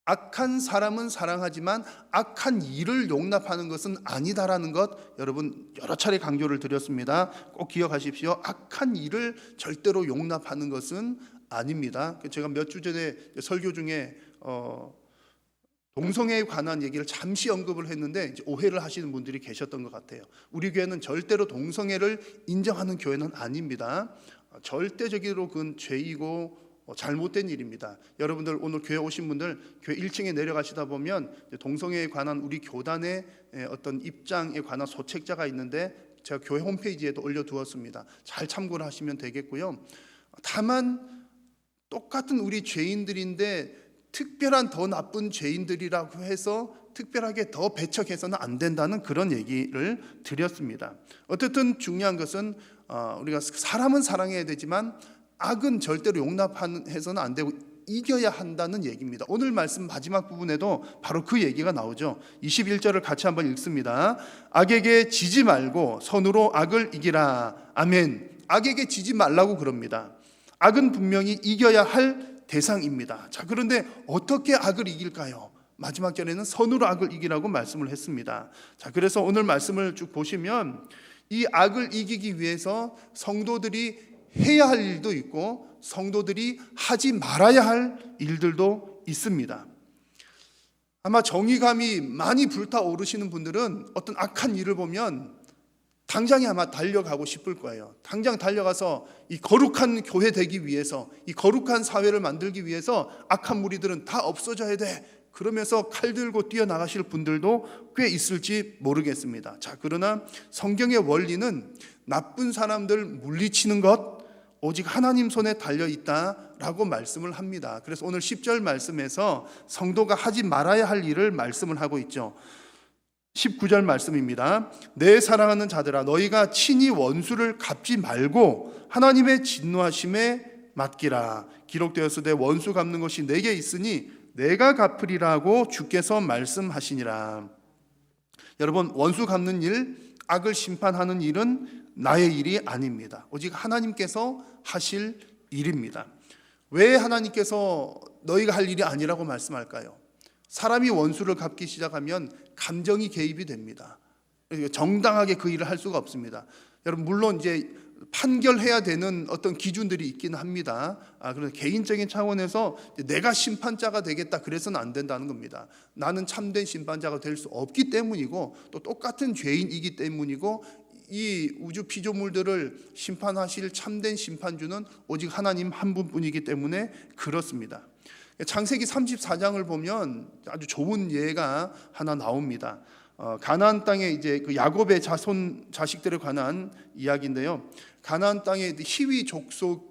악한 사람은 사랑하지만 악한 일을 용납하는 것은 아니다라는 것 여러분 여러 차례 강조를 드렸습니다. 꼭 기억하십시오. 악한 일을 절대로 용납하는 것은 아닙니다. 제가 몇 주 전에 설교 중에 동성애에 관한 얘기를 잠시 언급을 했는데 이제 오해를 하시는 분들이 계셨던 것 같아요. 우리 교회는 절대로 동성애를 인정하는 교회는 아닙니다. 절대적으로 그건 죄이고 잘못된 일입니다. 여러분들 오늘 교회 오신 분들 교회 1층에 내려가시다 보면 동성애에 관한 우리 교단의 어떤 입장에 관한 소책자가 있는데 제가 교회 홈페이지에도 올려두었습니다. 잘 참고를 하시면 되겠고요. 다만 똑같은 우리 죄인들인데 특별한 더 나쁜 죄인들이라고 해서 특별하게 더 배척해서는 안 된다는 그런 얘기를 드렸습니다. 어쨌든 중요한 것은 우리가 사람은 사랑해야 되지만 악은 절대로 용납해서는 안 되고 이겨야 한다는 얘기입니다. 오늘 말씀 마지막 부분에도 바로 그 얘기가 나오죠. 21절을 같이 한번 읽습니다. 악에게 지지 말고 선으로 악을 이기라. 아멘. 악에게 지지 말라고 그럽니다. 악은 분명히 이겨야 할 대상입니다. 자, 그런데 어떻게 악을 이길까요? 마지막 절에는 선으로 악을 이기라고 말씀을 했습니다. 자, 그래서 오늘 말씀을 쭉 보시면 이 악을 이기기 위해서 성도들이 해야 할 일도 있고 성도들이 하지 말아야 할 일들도 있습니다. 아마 정의감이 많이 불타오르시는 분들은 어떤 악한 일을 보면 당장에 아마 달려가고 싶을 거예요. 당장 달려가서 이 거룩한 교회 되기 위해서, 이 거룩한 사회를 만들기 위해서 악한 무리들은 다 없어져야 돼. 그러면서 칼 들고 뛰어나가실 분들도 꽤 있을지 모르겠습니다. 자, 그러나 성경의 원리는 나쁜 사람들 물리치는 것 오직 하나님 손에 달려있다라고 말씀을 합니다. 그래서 오늘 10절 말씀에서 성도가 하지 말아야 할 일을 말씀을 하고 있죠. 19절 말씀입니다. 내 사랑하는 자들아 너희가 친히 원수를 갚지 말고 하나님의 진노하심에 맡기라. 기록되었으되 원수 갚는 것이 내게 있으니 내가 갚으리라고 주께서 말씀하시니라. 여러분, 원수 갚는 일, 악을 심판하는 일은 나의 일이 아닙니다. 오직 하나님께서 하실 일입니다. 왜 하나님께서 너희가 할 일이 아니라고 말씀할까요? 사람이 원수를 갚기 시작하면 감정이 개입이 됩니다. 정당하게 그 일을 할 수가 없습니다. 여러분, 물론 이제 판결해야 되는 어떤 기준들이 있긴 합니다. 그래서 개인적인 차원에서 내가 심판자가 되겠다 그래서는 안 된다는 겁니다. 나는 참된 심판자가 될 수 없기 때문이고 또 똑같은 죄인이기 때문이고 이 우주 피조물들을 심판하실 참된 심판주는 오직 하나님 한 분뿐이기 때문에 그렇습니다. 창세기 34장을 보면 아주 좋은 예가 하나 나옵니다. 가나안 땅에 이제 그 야곱의 자식들에 관한 이야기인데요. 가나안 땅에 히위 족속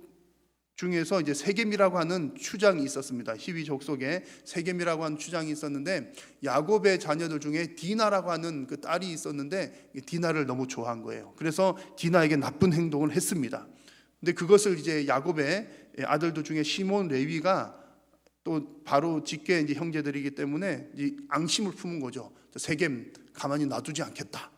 중에서 이제 세겜이라고 하는 추장이 있었습니다. 히위 족속에 세겜이라고 하는 추장이 있었는데 야곱의 자녀들 중에 디나라고 하는 그 딸이 있었는데 디나를 너무 좋아한 거예요. 그래서 디나에게 나쁜 행동을 했습니다. 근데 그것을 이제 야곱의 아들들 중에 시몬 레위가 또 바로 직계 이제 형제들이기 때문에 이제 앙심을 품은 거죠. 세겜 가만히 놔두지 않겠다.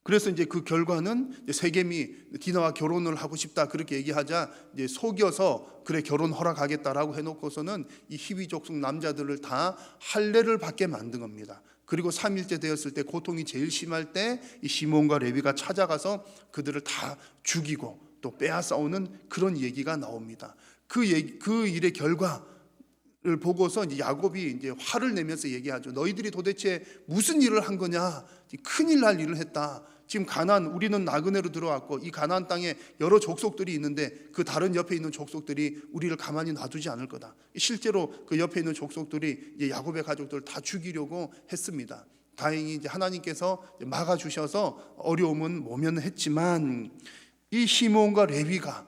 그래서 이제 그 결과는 세겜이 디나와 결혼을 하고 싶다 그렇게 얘기하자 이제 속여서 그래 결혼 허락하겠다라고 해놓고서는 이 히위 족속 남자들을 다 할례를 받게 만든 겁니다. 그리고 3일째 되었을 때 고통이 제일 심할 때 이 시몬과 레위가 찾아가서 그들을 다 죽이고 또 빼앗아오는 그런 얘기가 나옵니다. 그 일의 결과를 보고서 이제 야곱이 이제 화를 내면서 얘기하죠. 너희들이 도대체 무슨 일을 한 거냐? 큰일 날 일을 했다. 지금 가나안, 우리는 나그네로 들어왔고 이 가나안 땅에 여러 족속들이 있는데 그 다른 옆에 있는 족속들이 우리를 가만히 놔두지 않을 거다. 실제로 그 옆에 있는 족속들이 이제 야곱의 가족들을 다 죽이려고 했습니다. 다행히 이제 하나님께서 막아주셔서 어려움은 모면했지만 이 시몬과 레위가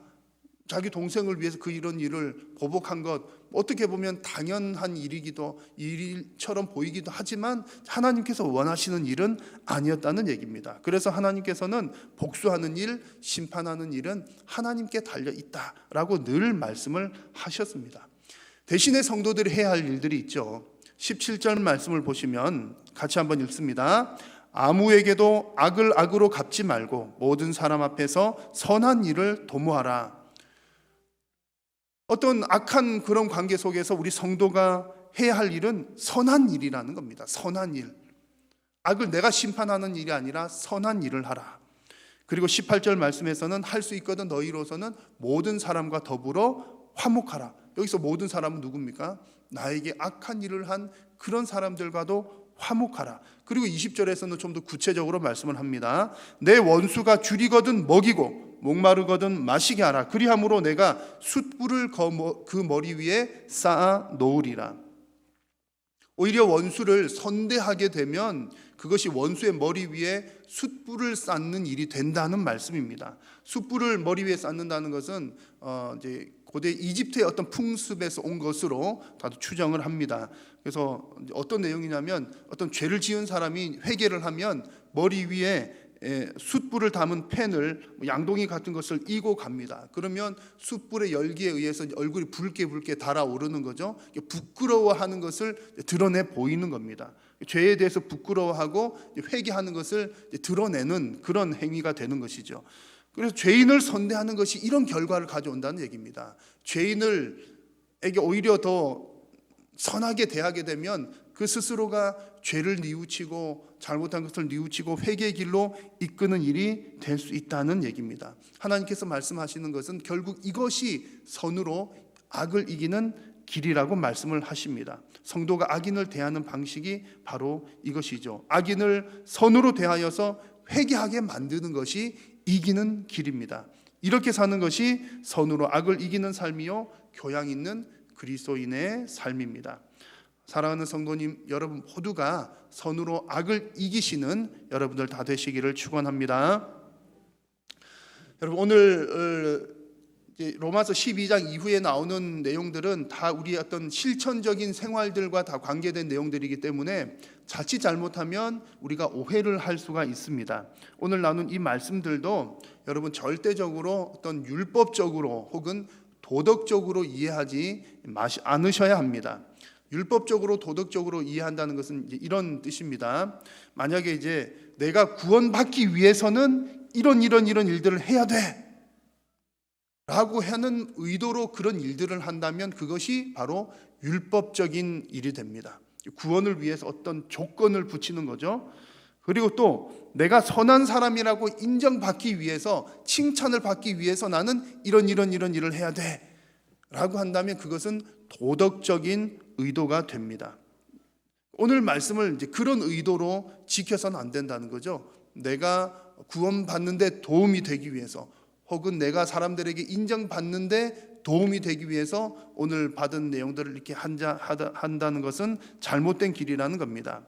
자기 동생을 위해서 그 이런 일을 보복한 것 어떻게 보면 당연한 일처럼 보이기도 하지만 하나님께서 원하시는 일은 아니었다는 얘기입니다. 그래서 하나님께서는 복수하는 일, 심판하는 일은 하나님께 달려 있다라고 늘 말씀을 하셨습니다. 대신에 성도들이 해야 할 일들이 있죠. 17절 말씀을 보시면 같이 한번 읽습니다. 아무에게도 악을 악으로 갚지 말고 모든 사람 앞에서 선한 일을 도모하라. 어떤 악한 그런 관계 속에서 우리 성도가 해야 할 일은 선한 일이라는 겁니다. 선한 일. 악을 내가 심판하는 일이 아니라 선한 일을 하라. 그리고 18절 말씀에서는 할 수 있거든 너희로서는 모든 사람과 더불어 화목하라. 여기서 모든 사람은 누굽니까? 나에게 악한 일을 한 그런 사람들과도 화목하라. 그리고 20절에서는 좀 더 구체적으로 말씀을 합니다. 내 원수가 줄이거든 먹이고 목마르거든 마시게 하라. 그리함으로 내가 숯불을 그 머리 위에 쌓아 놓으리라. 오히려 원수를 선대하게 되면 그것이 원수의 머리 위에 숯불을 쌓는 일이 된다는 말씀입니다. 숯불을 머리 위에 쌓는다는 것은 이제 고대 이집트의 어떤 풍습에서 온 것으로 다들 추정을 합니다. 그래서 어떤 내용이냐면 어떤 죄를 지은 사람이 회개를 하면 머리 위에 숯불을 담은 펜을 양동이 같은 것을 이고 갑니다. 그러면 숯불의 열기에 의해서 얼굴이 붉게 달아오르는 거죠. 부끄러워하는 것을 드러내 보이는 겁니다. 죄에 대해서 부끄러워하고 회개하는 것을 드러내는 그런 행위가 되는 것이죠. 그래서 죄인을 선대하는 것이 이런 결과를 가져온다는 얘기입니다. 죄인을에게 오히려 더 선하게 대하게 되면 그 스스로가 죄를 뉘우치고 잘못한 것을 뉘우치고 회개의 길로 이끄는 일이 될 수 있다는 얘기입니다. 하나님께서 말씀하시는 것은 결국 이것이 선으로 악을 이기는 길이라고 말씀을 하십니다. 성도가 악인을 대하는 방식이 바로 이것이죠. 악인을 선으로 대하여서 회개하게 만드는 것이 이기는 길입니다. 이렇게 사는 것이 선으로 악을 이기는 삶이요 교양 있는 그리스도인의 삶입니다. 사랑하는 성도님 여러분 모두가 선으로 악을 이기시는 여러분들 다 되시기를 축원합니다. 여러분 오늘 로마서 12장 이후에 나오는 내용들은 다 우리의 어떤 실천적인 생활들과 다 관계된 내용들이기 때문에 자칫 잘못하면 우리가 오해를 할 수가 있습니다. 오늘 나눈 이 말씀들도 여러분 절대적으로 어떤 율법적으로 혹은 도덕적으로 이해하지 않으셔야 합니다. 율법적으로 도덕적으로 이해한다는 것은 이런 뜻입니다. 만약에 이제 내가 구원받기 위해서는 이런 일들을 해야 돼 라고 하는 의도로 그런 일들을 한다면 그것이 바로 율법적인 일이 됩니다. 구원을 위해서 어떤 조건을 붙이는 거죠. 그리고 또 내가 선한 사람이라고 인정받기 위해서 칭찬을 받기 위해서 나는 이런 일을 해야 돼 라고 한다면 그것은 도덕적인 의도가 됩니다. 오늘 말씀을 이제 그런 의도로 지켜서는 안 된다는 거죠. 내가 구원받는데 도움이 되기 위해서 혹은 내가 사람들에게 인정받는데 도움이 되기 위해서 오늘 받은 내용들을 이렇게 한다는 것은 잘못된 길이라는 겁니다.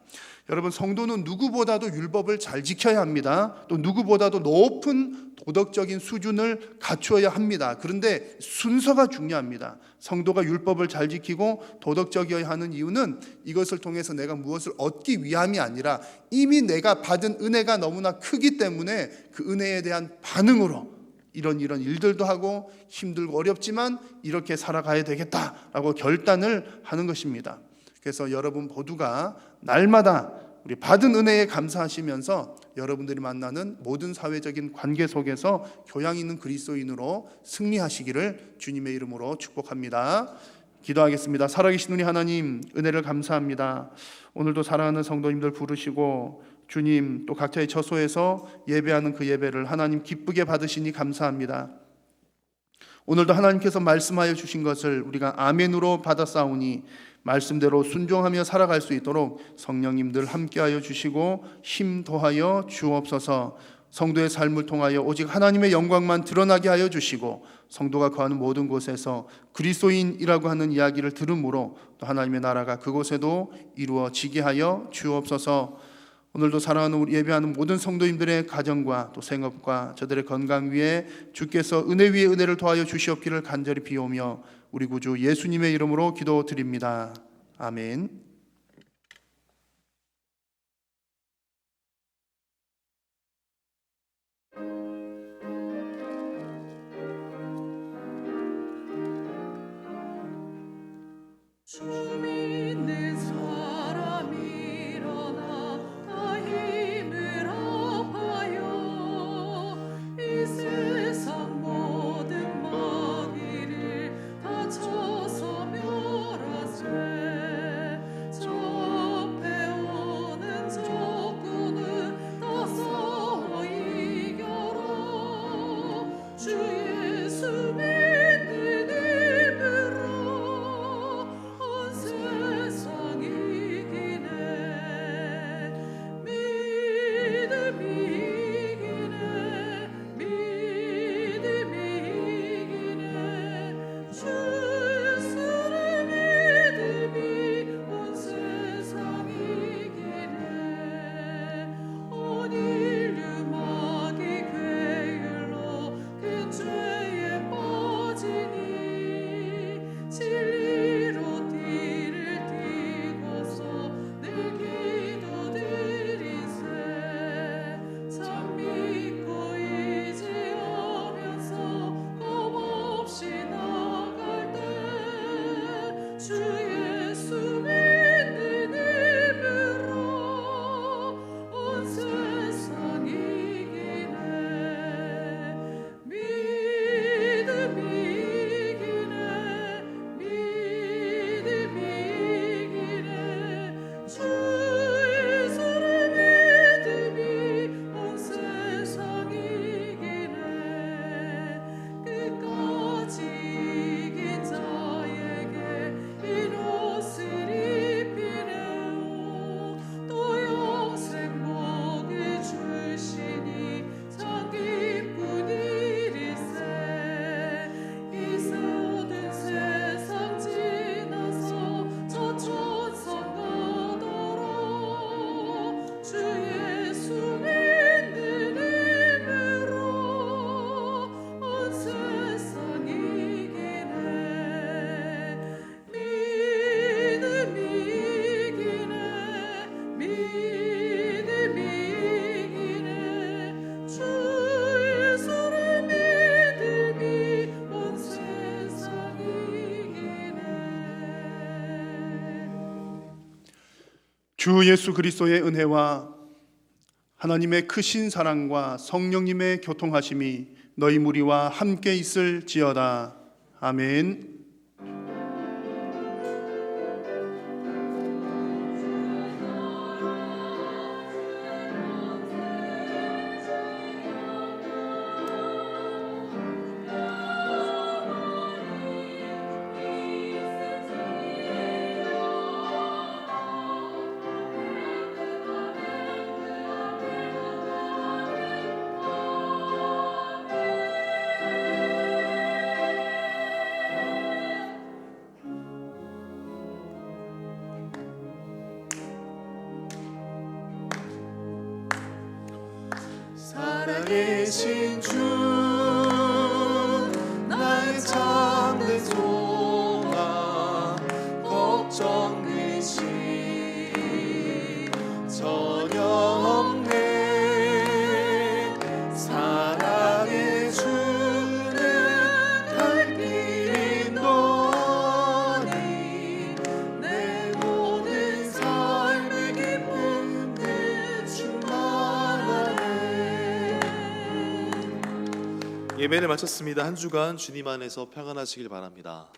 여러분 성도는 누구보다도 율법을 잘 지켜야 합니다. 또 누구보다도 높은 도덕적인 수준을 갖추어야 합니다. 그런데 순서가 중요합니다. 성도가 율법을 잘 지키고 도덕적이어야 하는 이유는 이것을 통해서 내가 무엇을 얻기 위함이 아니라 이미 내가 받은 은혜가 너무나 크기 때문에 그 은혜에 대한 반응으로 이런 일들도 하고 힘들고 어렵지만 이렇게 살아가야 되겠다라고 결단을 하는 것입니다. 그래서 여러분 모두가 날마다 우리 받은 은혜에 감사하시면서 여러분들이 만나는 모든 사회적인 관계 속에서 교양 있는 그리스도인으로 승리하시기를 주님의 이름으로 축복합니다. 기도하겠습니다. 살아계신 우리 하나님 은혜를 감사합니다. 오늘도 사랑하는 성도님들 부르시고 주님 또 각자의 처소에서 예배하는 그 예배를 하나님 기쁘게 받으시니 감사합니다. 오늘도 하나님께서 말씀하여 주신 것을 우리가 아멘으로 받아싸우니 말씀대로 순종하며 살아갈 수 있도록 성령님 늘 함께하여 주시고 힘 더하여 주옵소서. 성도의 삶을 통하여 오직 하나님의 영광만 드러나게 하여 주시고 성도가 거하는 모든 곳에서 그리스도인이라고 하는 이야기를 들음으로 또 하나님의 나라가 그곳에도 이루어지게 하여 주옵소서. 오늘도 사랑하는 우리 예배하는 모든 성도님들의 가정과 또 생업과 저들의 건강 위에 주께서 은혜 위에 은혜를 더하여 주시옵기를 간절히 비오며 우리 구주 예수님의 이름으로 기도드립니다. 아멘. 주민의 사람 일어나 다 힘을 예수 믿는 힘으로 온 세상 이기네 믿음이 이기네 믿음이 이기네 주 예수를 믿음이 온 세상 이기네 끝까지 이긴 자에게 이 옷을 입히네요 또 영생 복을 주시니 참 기쁜 일일세 이제 어두운 세상 지나서 저 천성 가더라 주 예수 믿는 힘으로 온 세상 이기네 믿음이 이기네 믿음이 이기네 주 예수를 믿음이 온 세상 이기네 주 예수 그리스도의 은혜와 하나님의 크신 사랑과 성령님의 교통하심이 너희 무리와 함께 있을지어다. 아멘. 살아계신 주 나의 참된 소망 걱정 의심 전혀 없네 사랑의 주는 갈 길 인도하니 내 모든 삶의 기쁨에 충만하네. 예배를 마쳤습니다. 한 주간 주님 안에서 평안하시길 바랍니다.